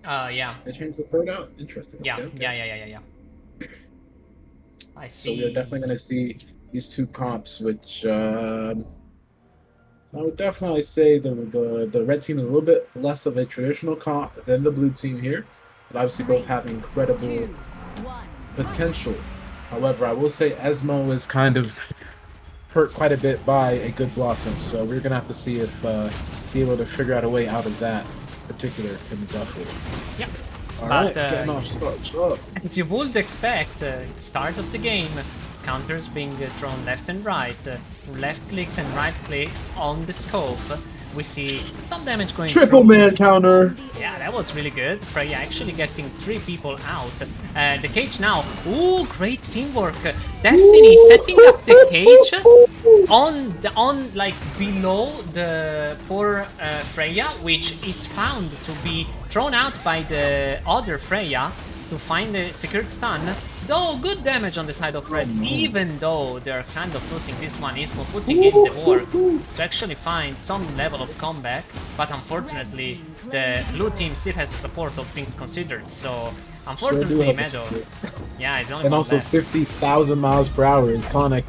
Yeah. They changed the third out? Interesting. Yeah, okay. yeah. I see. So we're definitely gonna see these two comps, which I would definitely say the red team is a little bit less of a traditional comp than the blue team here, but obviously both have incredible potential. However, I will say Esmo is kind of hurt quite a bit by a good Blossom, so we're gonna have to see if able to figure out a way out of that particular duffel. Yeah. All right, getting off start up. As you would expect, start of the game, counters being thrown left and right, left clicks and right clicks on the scope. We see some damage going Triple through. man counter. Yeah, that was really good. Freya actually getting 3 people out. The cage now. Ooh, great teamwork. Destiny setting up the cage on like below the poor Freya, which is found to be thrown out by the other Freya to find the secured stun. Though good damage on the side of red, even though they're kind of losing this one. Ismo putting in the work to actually find some level of comeback, but unfortunately the blue team still has the support of things considered, so unfortunately Meadow, yeah, it's only and one also left. 50,000 miles per hour, and Sonic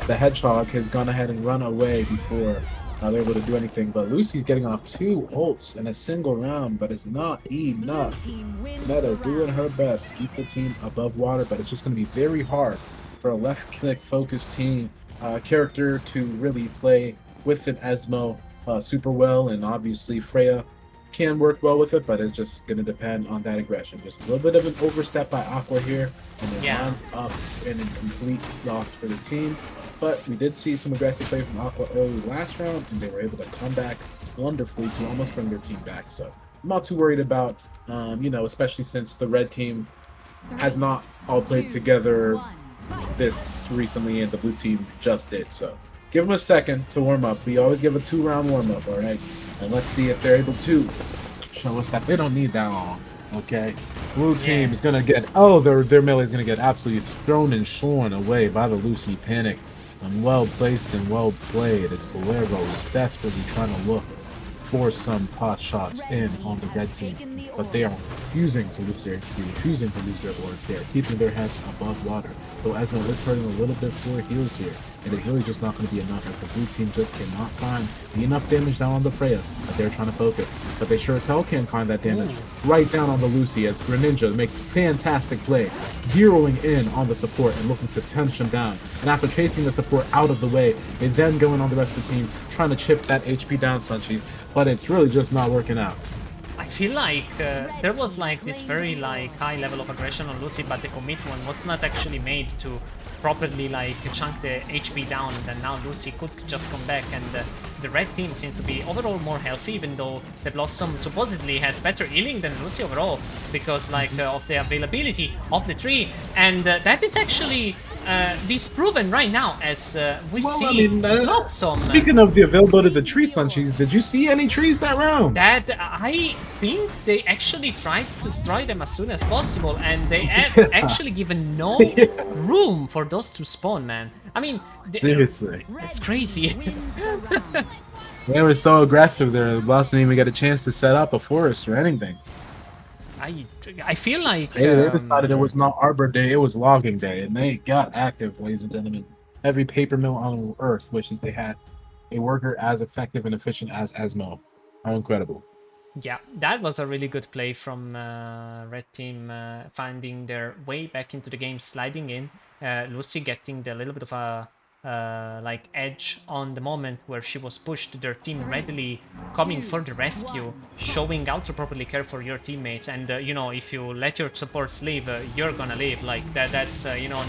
the Hedgehog has gone ahead and run away before they're able to do anything. But Lucy's getting off 2 ults in a single round, but it's not enough. Meta doing her best to keep the team above water, but it's just going to be very hard for a left-click focused team character to really play with an Esmo super well, and obviously Freya can work well with it, but it's just going to depend on that aggression. Just a little bit of an overstep by Aqua here, and it winds up in a complete loss for the team. But we did see some aggressive play from Aqua early last round, and they were able to come back wonderfully to almost bring their team back. So I'm not too worried about, you know, especially since the red team has not all played together this recently, and the blue team just did. So give them a second to warm up. We always give a 2-round warm up, all right? And let's see if they're able to show us that they don't need that long, okay? Blue team is gonna get, their melee is gonna get absolutely thrown and shorn away by the Lucy Panic. And well placed and well played as Bolero is desperately trying to look for some pot shots in on the red team, but they are refusing to lose their HP, refusing to lose their boards here, keeping their heads above water. So Esmo is hurting a little bit for heals here, and it's really just not going to be enough if the blue team just cannot find enough damage down on the Freya that they're trying to focus. But they sure as hell can find that damage right down on the Lucy as Greninja makes fantastic play, zeroing in on the support and looking to tension down. And after chasing the support out of the way, they then go in on the rest of the team, trying to chip that HP down, Sunchies, but it's really just not working out. I feel like there was like this very like high level of aggression on Lucy, but the commitment was not actually made to properly like chunk the HP down, and then now Lucy could just come back, and the red team seems to be overall more healthy, even though the Blossom supposedly has better healing than Lucy overall because like of the availability of the tree, and that is actually disproven right now as we see Blossom. Speaking of the availability of the tree, Sunchies, did you see any trees that round? That I think they actually tried to destroy them as soon as possible, and they have actually given no room for those to spawn, man. I mean, seriously, it's crazy. They were so aggressive there. Blossom didn't even get a chance to set up a forest or anything. I feel like they decided it was not Arbor Day, it was logging day, and they got active, ladies and gentlemen. Every paper mill on Earth wishes they had a worker as effective and efficient as Esmo. How incredible. Yeah, that was a really good play from red team, finding their way back into the game, sliding in. Lucy getting the little bit of a like edge on the moment where she was pushed, their team readily coming for the rescue, showing how to properly care for your teammates. And you know, if you let your supports live, you're gonna live. Like that's you know,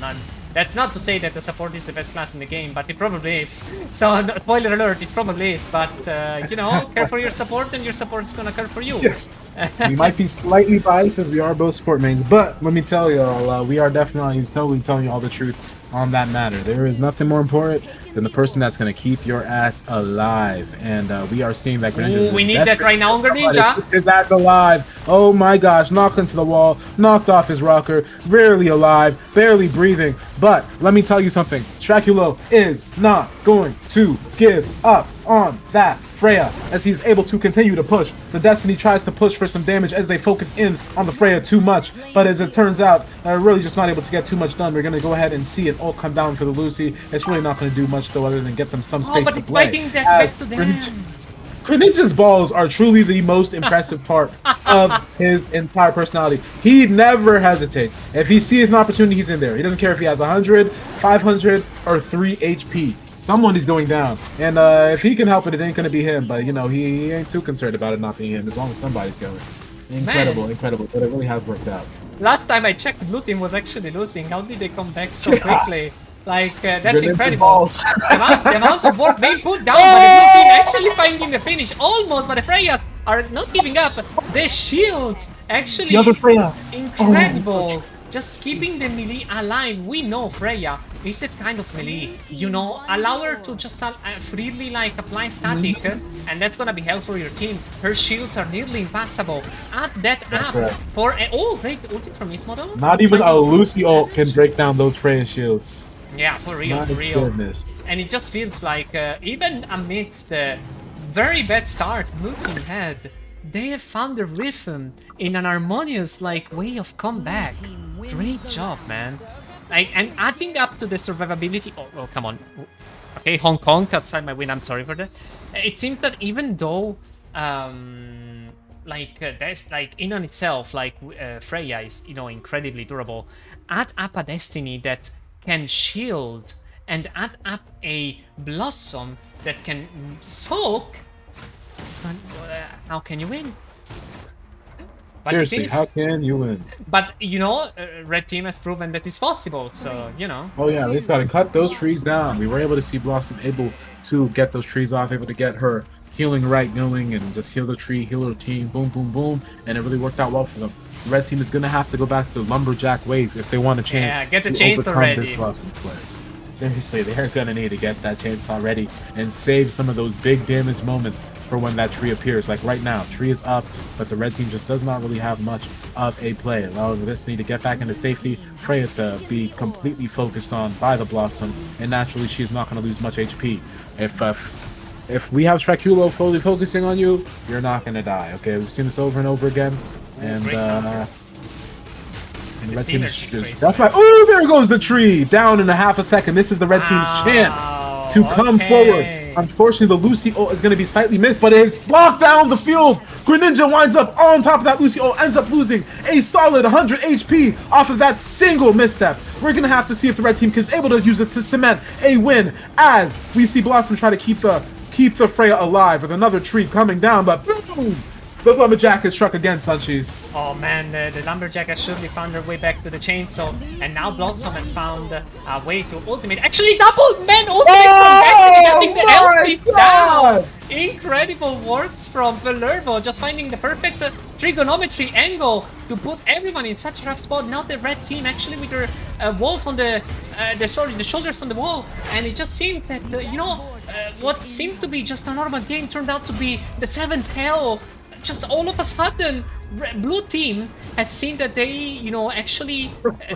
that's not to say that the support is the best class in the game, but it probably is. So spoiler alert, it probably is. But you know, care for your support, and your support's gonna care for you. Yes. We might be slightly biased as we are both sport mains, but let me tell you all, we are definitely totally telling you all the truth on that matter. There is nothing more important than the person that's going to keep your ass alive, and we are seeing that Greninja. We need that right now, Greninja. Keep his ass alive. Oh my gosh, knocked into the wall, knocked off his rocker, barely alive, barely breathing. But let me tell you something, Straculo is not going to give up on that Freya as he's able to continue to push. The Destiny tries to push for some damage as they focus in on the Freya too much, but as it turns out, they're really just not able to get too much done. We're going to go ahead and see it all come down for the Lucy. It's really not going to do much though other than get them some space to play. Greninja's balls are truly the most impressive part of his entire personality. He never hesitates. If he sees an opportunity, he's in there. He doesn't care if he has 100, 500, or 3 HP. Someone is going down, and if he can help it, it ain't gonna be him. But you know, he ain't too concerned about it not being him, as long as somebody's going. Incredible, incredible, but it really has worked out. Last time I checked, the blue team was actually losing. How did they come back so quickly? Like, that's Greninja's incredible. balls. The amount of work they put down, but the blue team actually finding the finish almost, but the Freya are not giving up. The shields actually The other Freya. Incredible. Just keeping the melee alive. We know Freya is that kind of melee. You know, allow her to just freely like apply static, and that's gonna be hell for your team. Her shields are nearly impassable. Add that up for a great ulti from this model. Not even a Lucy ult can break down those Freya shields. Yeah, for real, My for real. goodness. And it just feels like even amidst the very bad start blue team had, they have found the rhythm in an harmonious like way of comeback. Great job, man. Like, and adding up to the survivability. Oh, come on. Okay, Hong Kong outside my win. I'm sorry for that. It seems that even though, there's like in on itself, like Freya is, you know, incredibly durable. Add up a Destiny that can shield, and add up a Blossom that can soak. It's not, how can you win? But Seriously, how can you win? But you know, Red Team has proven that it's possible. So you know. Oh yeah, they just gotta cut those trees down. We were able to see Blossom able to get those trees off, able to get her healing right going, and just heal the tree, heal her team, boom, boom, boom, and it really worked out well for them. The Red Team is gonna have to go back to the lumberjack ways if they want a chance. Yeah, get the to chainsaw overcome ready. this Blossom player. Seriously, they're gonna need to get that chainsaw ready and save some of those big damage moments for when that tree appears. Like right now, tree is up, but the red team just does not really have much of a play. Allowing this need to get back into safety, Freya to be completely focused on by the Blossom, and naturally she's not going to lose much HP. If we have Straculo fully focusing on you, you're not going to die. Okay, we've seen this over and over again, and the red team is just, that's right. Oh, there goes the tree down in a half a second. This is the red team's chance to come forward. Unfortunately, the Lucy ult is going to be slightly missed, but it is slogged down the field. Greninja winds up on top of that Lucy ult, ends up losing a solid 100 HP off of that single misstep. We're going to have to see if the red team is able to use this to cement a win, as we see Blossom try to keep the Freya alive with another tree coming down, but boom! The lumberjack is struck again, Sunchies. Oh man, the lumberjack has surely found her way back to the chainsaw, and now Blossom has found a way to ultimate. Actually, double man ultimate from Destiny, getting the LP down. Incredible works from Valervo, just finding the perfect trigonometry angle to put everyone in such a rough spot. Now the red team actually with their walls on the shoulders on the wall, and it just seems that what seemed to be just a normal game turned out to be the seventh hell. Just all of a sudden, blue team has seen that they, actually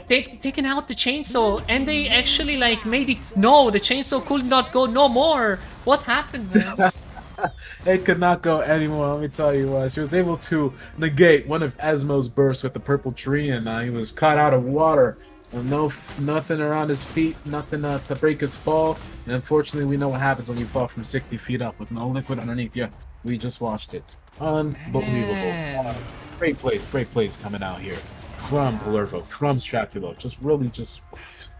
taken out the chainsaw, and they actually like made it no, the chainsaw could not go no more. What happened, man? It could not go anymore, let me tell you what. She was able to negate one of Esmo's bursts with the purple tree, and he was caught out of water. And nothing around his feet, nothing to break his fall. And unfortunately, we know what happens when you fall from 60 feet up with no liquid underneath you. We just watched it. Unbelievable. Great plays coming out here from Valervo, from Straculo. Just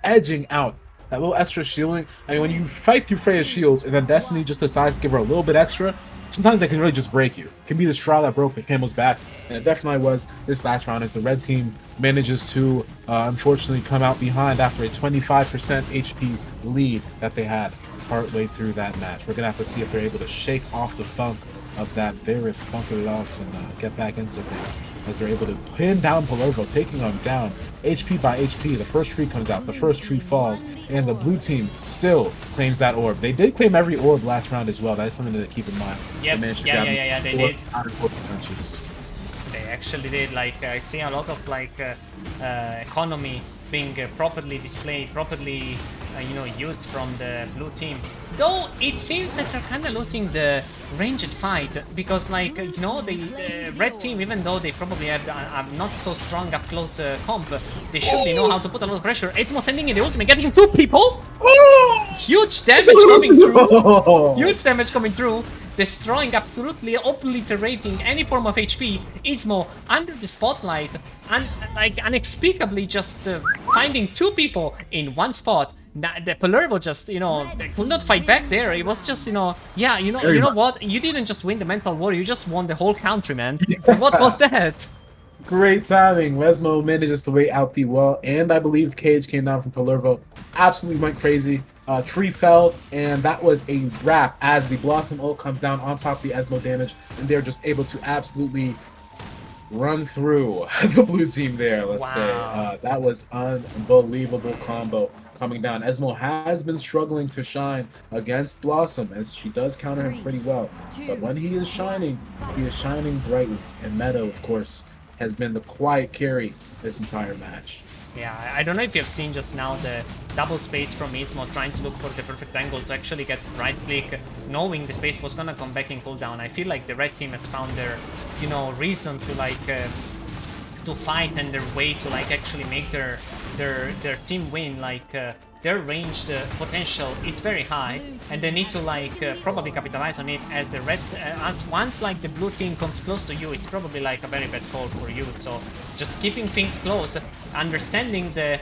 edging out that little extra shielding. I mean, when you fight through Freya's shields and then Destiny just decides to give her a little bit extra, sometimes they can really just break you. It can be the straw that broke the camel's back, and it definitely was this last round as the red team manages to unfortunately come out behind after a 25% HP lead that they had partway through that match. We're going to have to see if they're able to shake off the funk of that very funky loss and get back into things as they're able to pin down Valervo, taking them down HP by HP. The first tree comes out, the first tree falls, and the blue team still claims that orb. They did claim every orb last round as well. That is something to keep in mind. Yep. Yeah, they did. Out of 4 punches. They actually did. Like, I see a lot of economy being properly displayed, properly used from the blue team. Though it seems that they're kind of losing the ranged fight, because the red team, even though they probably have a not so strong up close comp, they surely know how to put a lot of pressure. Ezmo sending in the ultimate, getting 2 people. Huge damage coming through. Huge damage coming through. Destroying, absolutely obliterating any form of HP. Ezmo under the spotlight, and inexplicably just finding 2 people in one spot. The Valervo just, could not fight back there. It was just, you know what? You didn't just win the mental war, you just won the whole country, man. What was that? Great timing. Lesmo manages to wait out the wall, and I believe Cage came down from Valervo. Absolutely went crazy. Tree fell, and that was a wrap as the Blossom ult comes down on top of the Esmo damage, and they're just able to absolutely run through the blue team there, let's say. That was unbelievable combo coming down. Esmo has been struggling to shine against Blossom, as she does counter him pretty well. But when he is shining brightly. And Meadow, of course, has been the quiet carry this entire match. Yeah, I don't know if you've seen just now the double space from Ezmo trying to look for the perfect angle to actually get right click, knowing the space was gonna come back in cooldown. I feel like the red team has found their, reason to to fight, and their way to actually make their their team win, like their ranged potential is very high, and they need to like probably capitalize on it. As the red, as once like the blue team comes close to you, it's probably like a very bad call for you. So just keeping things close, understanding the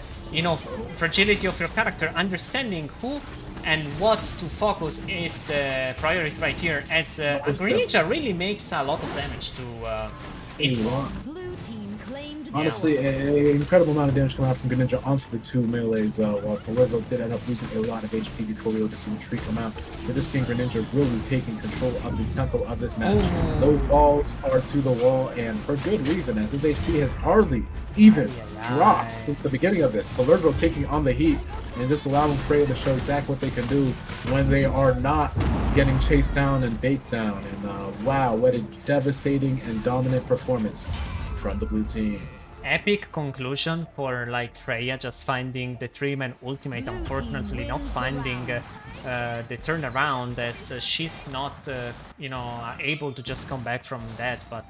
fragility of your character, understanding who and what to focus is the priority right here, as Greninja really makes a lot of damage to Blue team claimed the Honestly, an incredible amount of damage coming out from Greninja onto the two melees, while Palermo did end up losing a lot of HP before we were able to see the tree come out. We're just seeing Greninja really taking control of the tempo of this match. Those balls are to the wall, and for good reason, as his HP has hardly even dropped since the beginning of this. Palermo taking on the heat, and just allowing Freya to show exactly what they can do when they are not getting chased down and baked down. And wow, what a devastating and dominant performance from the blue team. Epic conclusion for like Freya just finding the 3-man ultimate, unfortunately not finding the turnaround, as she's not able to just come back from that, but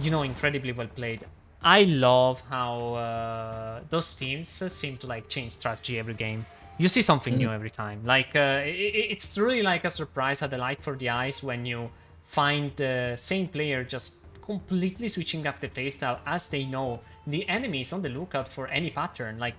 incredibly well played. I love how those teams seem to like change strategy every game. You see something new every time. Like it's really like a surprise, a delight for the eyes when you find the same player just completely switching up the playstyle, as they know the enemy is on the lookout for any pattern. Like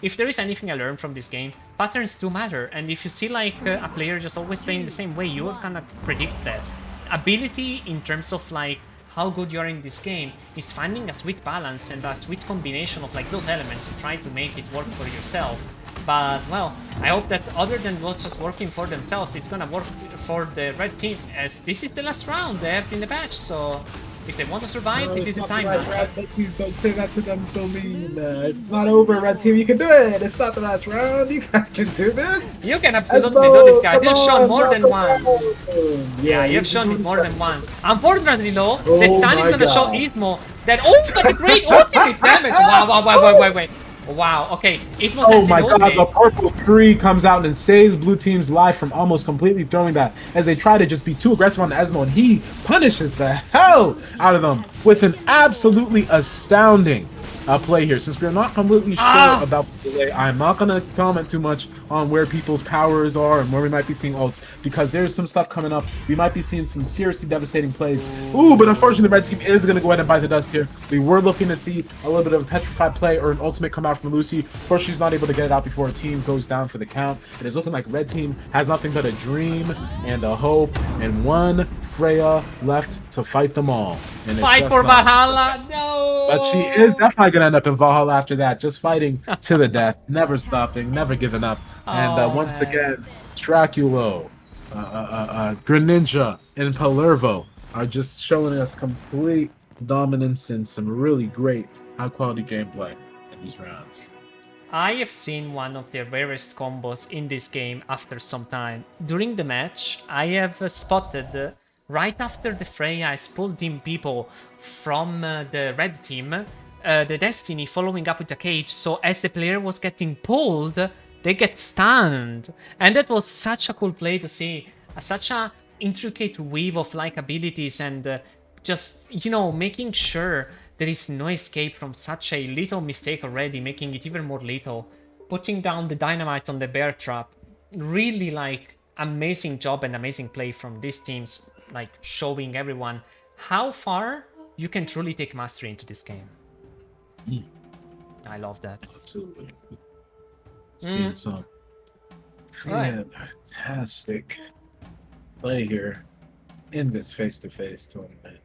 if there is anything I learned from this game, patterns do matter, and if you see like a player just always playing the same way, you will kind of predict that. Ability in terms of like how good you are in this game is finding a sweet balance and a sweet combination of like those elements to try to make it work for yourself. But well, I hope that other than what's just working for themselves, it's gonna work for the red team, as this is the last round they have in the match. So if they want to survive, this is the time. Please don't say that to them so mean. It's not over, red team. You can do it. It's not the last round. You guys can do this. You can absolutely do this, guys. You've shown more than once. Yeah, you've shown it more than once. Unfortunately, though, the stun is gonna show Ismo that but the great ultimate damage. Wow, wait. Wow, okay. Ismo oh my god, the purple tree comes out and saves blue team's life from almost completely throwing that, as they try to just be too aggressive on Esmo, and he punishes the hell out of them with an absolutely astounding play here. Since we're not completely sure about the delay, I'm not going to comment too much on where people's powers are and where we might be seeing ults, because there's some stuff coming up. We might be seeing some seriously devastating plays. Ooh, but unfortunately the red team is going to go ahead and bite the dust here. We were looking to see a little bit of a petrified play or an ultimate come out from Lucy. Of course, she's not able to get it out before her team goes down for the count. It is looking like red team has nothing but a dream and a hope and one Freya left to fight them all. And fight for Valhalla, no! But she is definitely going to end up in Valhalla after that, just fighting to the death, never stopping, never giving up. And once again, Draculo, Greninja, and Palermo are just showing us complete dominance and some really great high-quality gameplay in these rounds. I have seen one of the rarest combos in this game after some time. During the match, I have spotted right after the Freya has pulled in people from the red team, the Destiny following up with a cage, so as the player was getting pulled, they get stunned. And that was such a cool play to see, such a intricate weave of like abilities, and just, making sure there is no escape from such a little mistake already, making it even more lethal. Putting down the dynamite on the bear trap, really like amazing job and amazing play from these teams, like showing everyone how far you can truly take mastery into this game. I love that. Absolutely. Seeing some fantastic play here in this face-to-face tournament.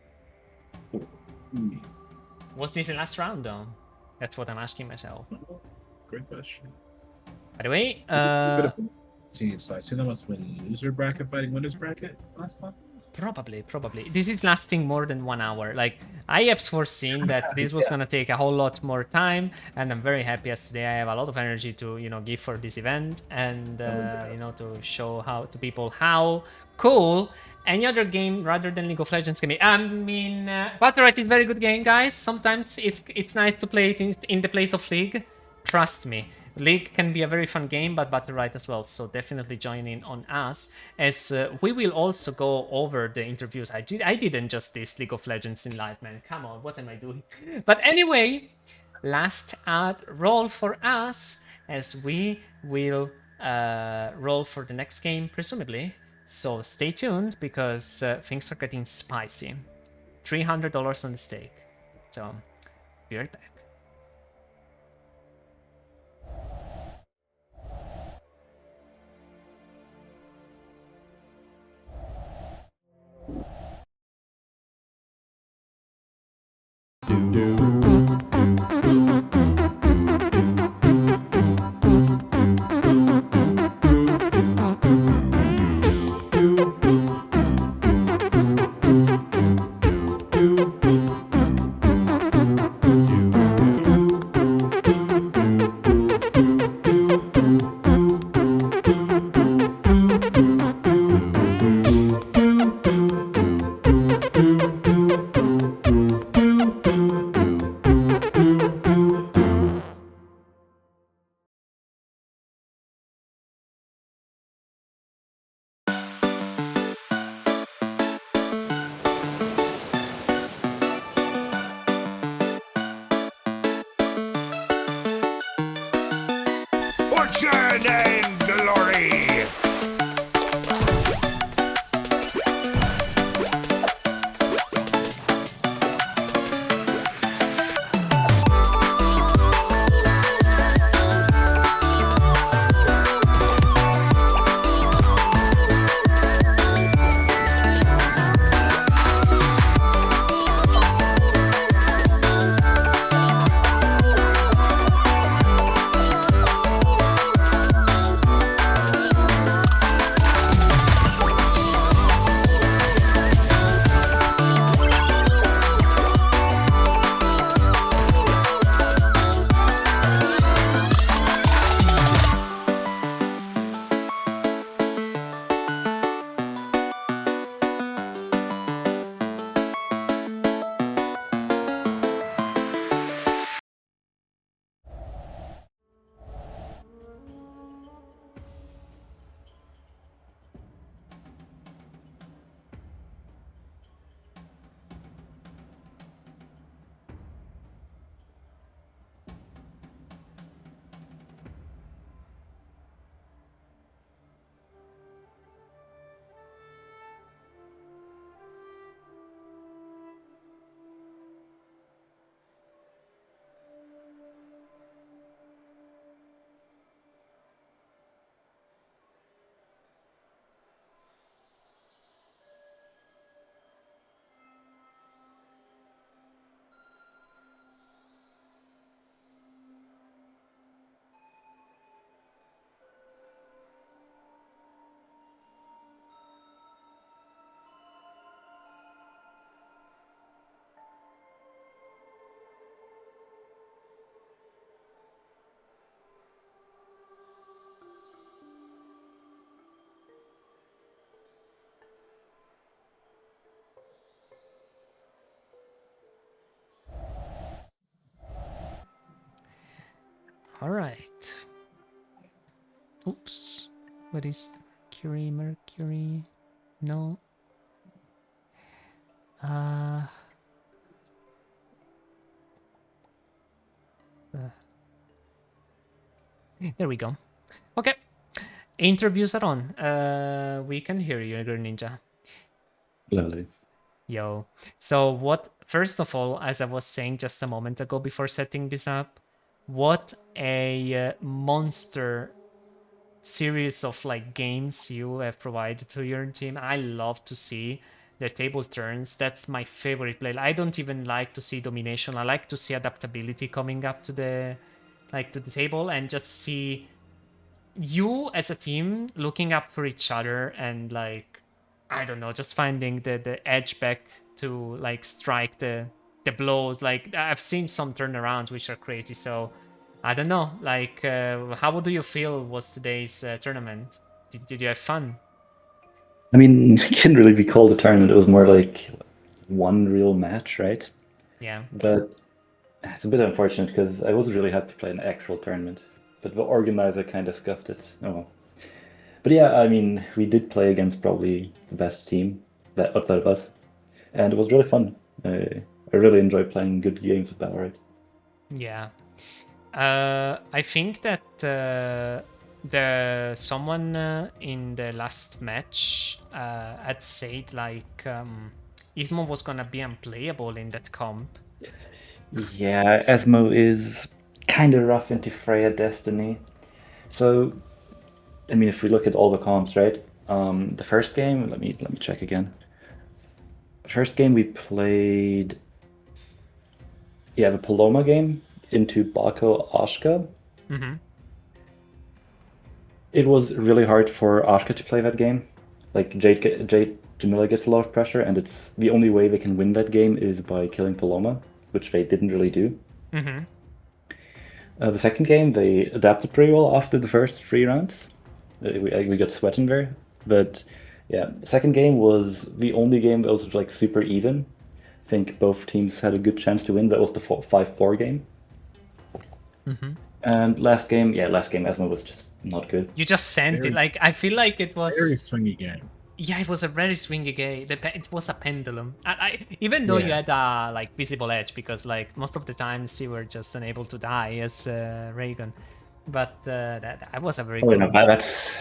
Was this the last round though? That's what I'm asking myself. Great question. By the way, team, so I assume that must have been loser bracket fighting winners bracket last time. Probably. This is lasting more than 1 hour. Like, I have foreseen that this was gonna take a whole lot more time, and I'm very happy as today I have a lot of energy to, give for this event, and to show to people how cool any other game rather than League of Legends can be. I mean, Battlerite is a very good game, guys. Sometimes it's nice to play it in the place of League. Trust me. League can be a very fun game, but Battlerite as well, so definitely join in on us, as we will also go over the interviews. I didn't just diss League of Legends in live, man. Come on, what am I doing? But anyway, last ad roll for us as we will roll for the next game, presumably. So stay tuned because things are getting spicy. $300 on the stake. So be right back. Fortune and glory. All right. Oops. What is Mercury? No. There we go. Okay. Interviews are on. We can hear you, Ninja. Lovely. Yo. So what, first of all, as I was saying just a moment ago before setting this up, what a monster series of like games you have provided to your team. I love to see the table turns. That's my favorite play. I don't even like to see domination. I like to see adaptability coming up to the table and just see you as a team looking up for each other and like, I don't know, just finding the edge back to like strike the blows. Like I've seen some turnarounds which are crazy. So I don't know, like how do you feel was today's tournament? Did you have fun? I mean, it couldn't really be called a tournament. It was more like one real match, right? Yeah. But it's a bit unfortunate because I wasn't really happy to play an actual tournament. But the organizer kind of scuffed it. Oh well. But yeah, I mean, we did play against probably the best team outside of us. And it was really fun. I really enjoy playing good games of Valorant. Yeah. I think that someone in the last match had said like Ismo was gonna be unplayable in that comp. Yeah, Esmo is kind of rough into Freya Destiny. So, I mean, if we look at all the comps, right? The first game, let me check again. First game we played, yeah, the Paloma game into Bako Ashka. Mm-hmm. It was really hard for Ashka to play that game. Like Jade Jamila gets a lot of pressure, and it's the only way they can win that game is by killing Paloma, which they didn't really do. Mm-hmm. The second game they adapted pretty well after the first 3 rounds. We got sweating there, but yeah, the second game was the only game that was like super even. I think both teams had a good chance to win. That was the 5-4 game. Mm-hmm. And last game Esma was just not good. You just sent Very- it. Like I feel like it was. Very swingy game. Yeah, it was a very swingy game. It was a pendulum. Even though you Yeah. had a like visible edge, because like most of the times you were just unable to die as Raygun, but that was a very Oh good. no, that's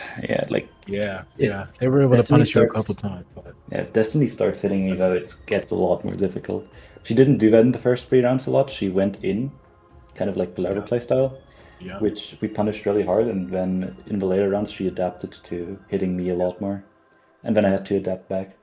like Yeah, If yeah. They were able to Destiny punish you a starts- couple times, but yeah. If Destiny starts hitting me though, it gets a lot more difficult. She didn't do that in the first 3 rounds a lot. She went in, kind of like Palermo playstyle, yeah. which we punished really hard, and then in the later rounds she adapted to hitting me a lot more, and then I had to adapt back.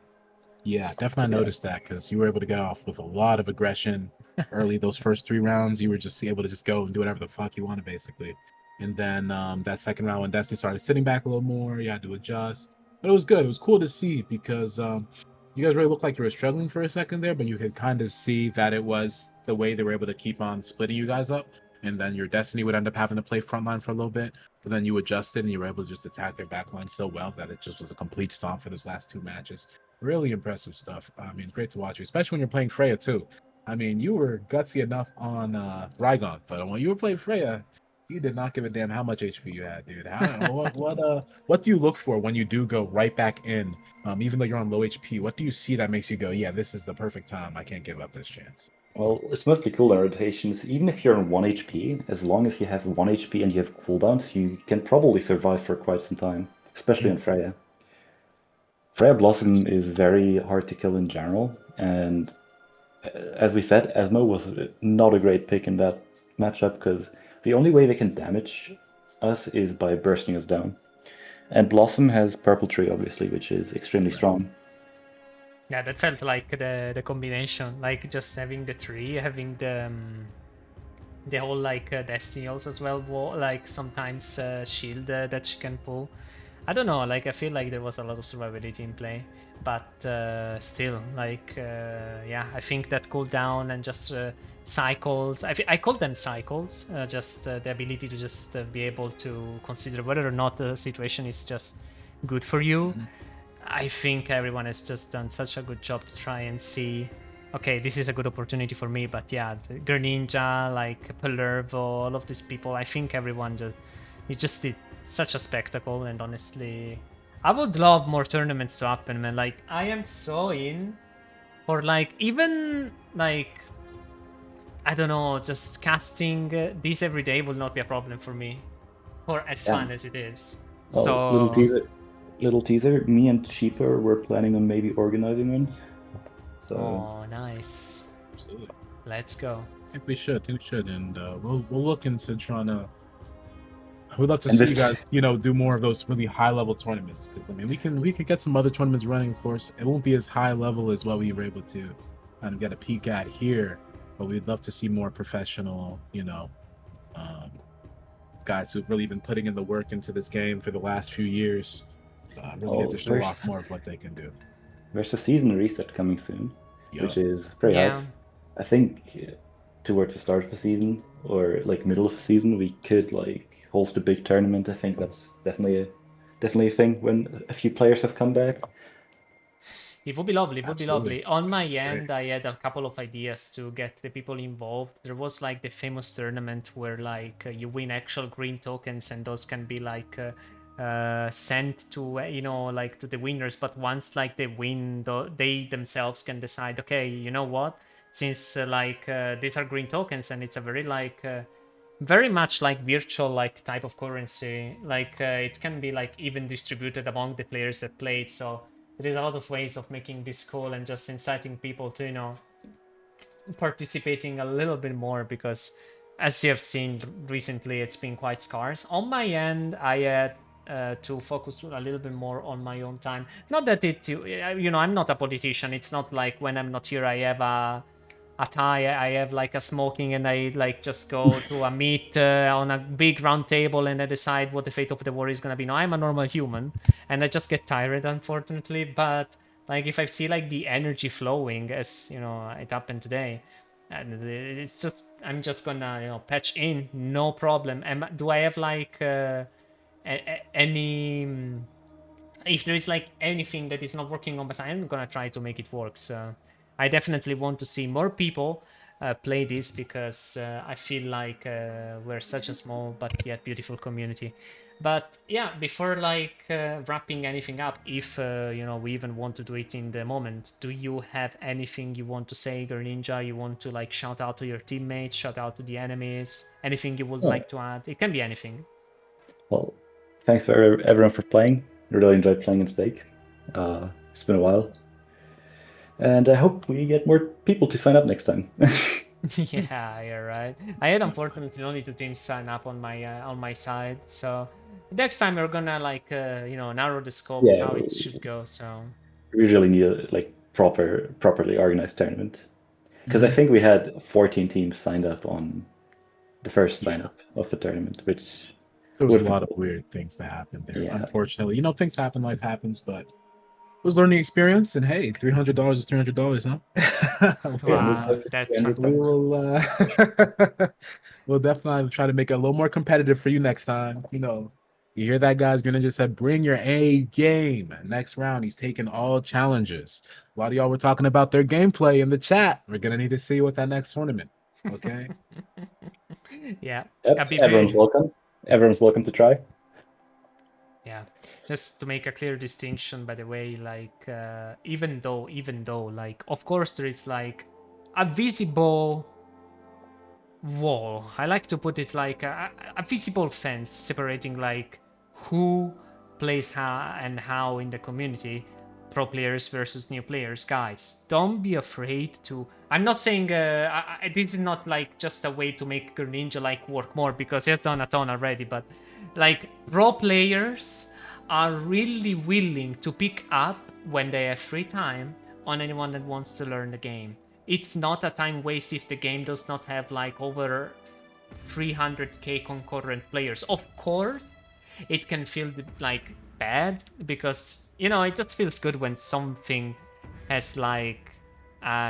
Yeah, definitely noticed that because you were able to get off with a lot of aggression early. Those first 3 rounds, you were just able to just go and do whatever the fuck you wanted, basically. And then that second round when Destiny started sitting back a little more, you had to adjust. But it was good. It was cool to see because you guys really looked like you were struggling for a second there, but you could kind of see that it was the way they were able to keep on splitting you guys up. And then your Destiny would end up having to play frontline for a little bit, but then you adjusted and you were able to just attack their backline so well that it just was a complete stomp for those last 2 matches. Really impressive stuff. I mean, great to watch you, especially when you're playing Freya too. I mean, you were gutsy enough on Rygon, but when you were playing Freya, you did not give a damn how much HP you had, dude. What do you look for when you do go right back in, even though you're on low HP? What do you see that makes you go, yeah, this is the perfect time. I can't give up this chance. Well, it's mostly cooldown rotations. Even if you're on 1 HP, as long as you have 1 HP and you have cooldowns, you can probably survive for quite some time, especially on Freya. Freya Blossom is very hard to kill in general, and as we said, Esmo was not a great pick in that matchup because the only way they can damage us is by bursting us down. And Blossom has Purple Tree, obviously, which is extremely strong. Yeah, that felt like the combination, like just having the tree, having the whole like Destiny also as well, like sometimes shield that she can pull. I don't know, like I feel like there was a lot of survivability in play, but still, like yeah, I think that cooldown and just cycles. I call them cycles, just the ability to just be able to consider whether or not the situation is just good for you. I think everyone has just done such a good job to try and see, okay, this is a good opportunity for me. But yeah, Greninja, like Palervo, all of these people, I think everyone just did such a spectacle. And honestly, I would love more tournaments to happen, man. Like, I am so in for like, even like, I don't know, just casting this every day will not be a problem for me, for as fun as it is. Well, So little teaser. Me and Sheeper were planning on maybe organizing one. So oh, nice. Absolutely. Let's go. I think we should, and we'll look into trying to. We'd love to And see this- you guys, do more of those really high level tournaments. 'Cause, I mean, we can get some other tournaments running. Of course, it won't be as high level as what we were able to kind of get a peek at here, but we'd love to see more professional, guys who've really been putting in the work into this game for the last few years. Really get to show off more of what they can do. there's a season reset coming soon, which Yeah. is pretty Yeah. hype. I think towards the start of the season or like middle of the season, we could like host a big tournament. I think that's definitely a thing when a few players have come back. It would be lovely. It would be Absolutely. lovely. On my end, I had a couple of ideas to get the people involved. There was like the famous tournament where like you win actual green tokens, and those can be like sent to like to the winners. But once like they win, they themselves can decide, okay, you know what? since these are green tokens, and it's a very very much like virtual type of currency. It can be even distributed among the players that play it. So there is a lot of ways of making this cool and just inciting people to participating a little bit more, because as you have seen recently, it's been quite scarce. On my end, I had to focus a little bit more on my own time. Not that I'm not a politician. It's not like when I'm not here, I have a tie, I have a smoking, and I just go to a meet on a big round table, and I decide what the fate of the war is gonna be. No, I'm a normal human, and I just get tired, unfortunately. But if I see the energy flowing, as it happened today, and it's just I'm just gonna patch in, no problem. Do I have any if there is anything that is not working on my side, I'm gonna try to make it work. So I definitely want to see more people play this, because I feel we're such a small but yet beautiful community. But yeah, before wrapping anything up, if we even want to do it in the moment, do you have anything you want to say, Greninja? You want to shout out to your teammates, shout out to the enemies, anything you would like to add? It can be anything. Well, thanks for everyone for playing. I really enjoyed playing in Stake. It's been a while. And I hope we get more people to sign up next time. Yeah, you're right. I had unfortunately only 2 teams sign up on my side, so next time we're gonna narrow the scope of how it should go. So we usually need a properly organized tournament, because I think we had 14 teams signed up on the first sign up of the tournament, which there was a lot of weird things that happened there. Yeah. Unfortunately, things happen, life happens, but it was learning experience. And hey, $300 is $300, huh? Wow, that's we'll definitely try to make it a little more competitive for you next time. You hear that, guys? Gonna just said, bring your A game. Next round, he's taking all challenges. A lot of y'all were talking about their gameplay in the chat. We're gonna need to see what that next tournament. Okay. Yeah. Yep. Everyone's welcome. Everyone's welcome to try. Yeah, just to make a clear distinction, by the way, even though, of course there is a visible wall. I like to put it a visible fence separating who plays how and how in the community, pro players versus new players. Guys, don't be afraid to. I'm not saying this is not just a way to make Greninja work more, because he has done a ton already, but pro players are really willing to pick up when they have free time on anyone that wants to learn the game. It's not a time waste if the game does not have over 300k concurrent players. Of course, it can feel bad, because it just feels good when something has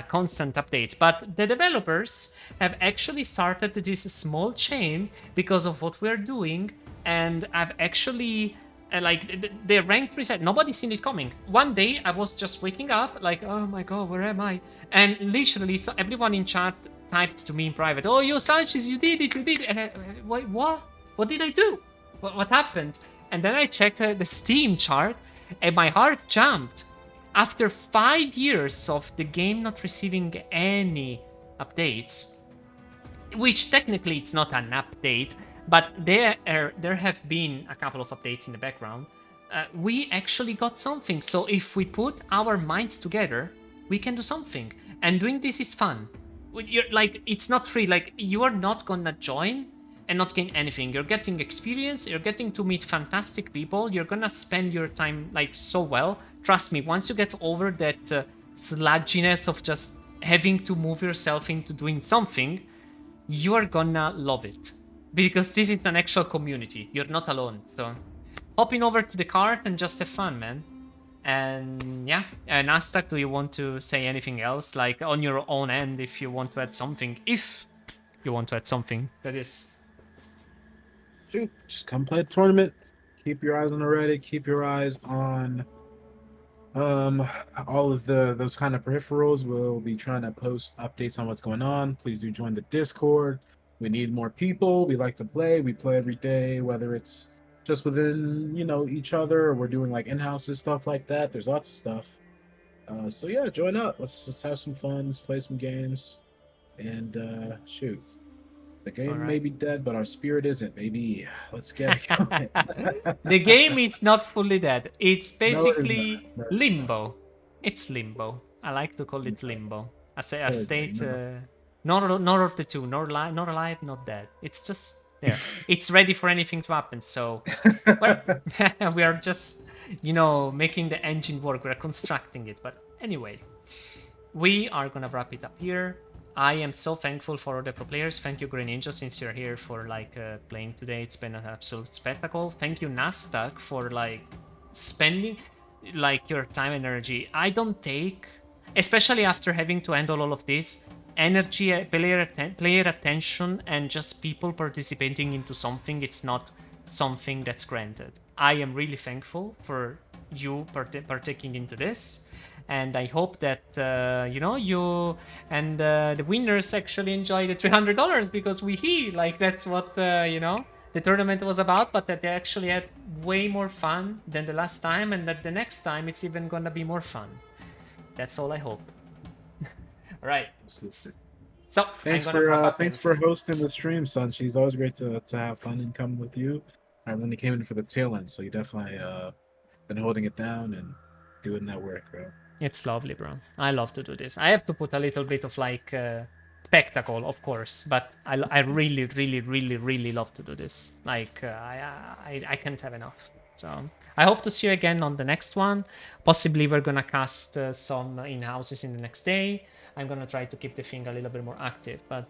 constant updates. But the developers have actually started this small chain because of what we're doing, and I've actually the ranked reset. Nobody's seen it coming. One day I was just waking up oh my god, where am I? And literally, so everyone in chat typed to me in private, "Oh, you Sanchez, you did it, And wait, what did I do? What happened?" And then I checked the Steam chart, and my heart jumped. After 5 years of the game not receiving any updates, which technically it's not an update, but there have been a couple of updates in the background, we actually got something. So if we put our minds together, we can do something. And doing this is fun. It's not free. You are not gonna join and not gain anything. You're getting experience, you're getting to meet fantastic people, you're gonna spend your time so well. Trust me, once you get over that sludginess of just having to move yourself into doing something, you are gonna love it. Because this is an actual community. You're not alone. So hopping over to the cart and just have fun, man. And yeah, Nastak, do you want to say anything else? On your own end, if you want to add something. If you want to add something, that is. Shoot, just come play a tournament. Keep your eyes on the Reddit. Keep your eyes on all of those kind of peripherals. We'll be trying to post updates on what's going on. Please do join the Discord. We need more people. We like to play. We play every day, whether it's just within, each other, or we're doing in-house and stuff like that. There's lots of stuff. So yeah, join up. Let's have some fun. Let's play some games. And shoot, the game may Alright. be dead, but our spirit isn't. Maybe let's get it going. The game is not fully dead. It's No, it is not. basically No, it is not. limbo. It's limbo. I like to call it limbo. A Fair state, game. nor of the two, nor alive, not dead. It's just there. It's ready for anything to happen. So we are just, making the engine work. We're constructing it. But anyway, we are gonna wrap it up here. I am so thankful for all the pro players. Thank you, Green Ninja, since you're here for playing today. It's been an absolute spectacle. Thank you, Nasdaq, for spending your time and energy. I don't take, especially after having to handle all of this, energy, player attention, and just people participating into something. It's not something that's granted. I am really thankful for you partaking into this. And I hope that you and the winners actually enjoy the $300 because that's what the tournament was about. But that they actually had way more fun than the last time, and that the next time it's even gonna be more fun. That's all I hope. All right. So thanks for hosting the stream, son. She's always great to have fun and come with you. I only came in for the tail end, so you definitely been holding it down and doing that work, bro. It's lovely, bro. I love to do this. I have to put a little bit of spectacle, of course, but I really, really, really, really love to do this. I can't have enough. So I hope to see you again on the next one. Possibly we're gonna cast some in-houses in the next day. I'm gonna try to keep the thing a little bit more active. But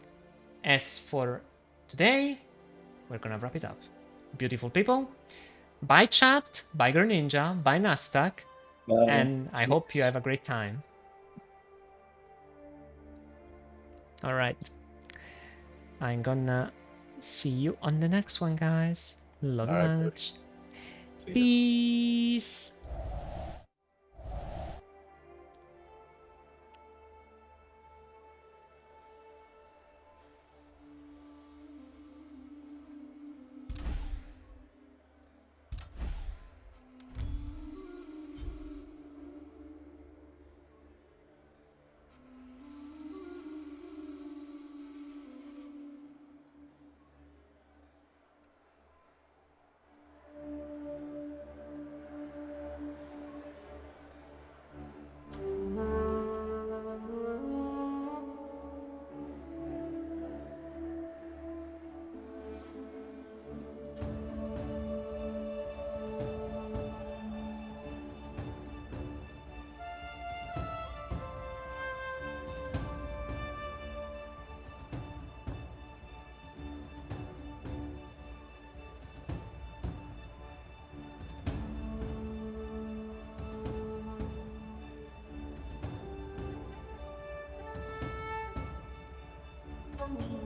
as for today, we're gonna wrap it up. Beautiful people. Bye chat, bye Girl Ninja, bye Nasdaq. And I hope you have a great time. All right. I'm gonna see you on the next one, guys. Love you much. Peace. Thank you.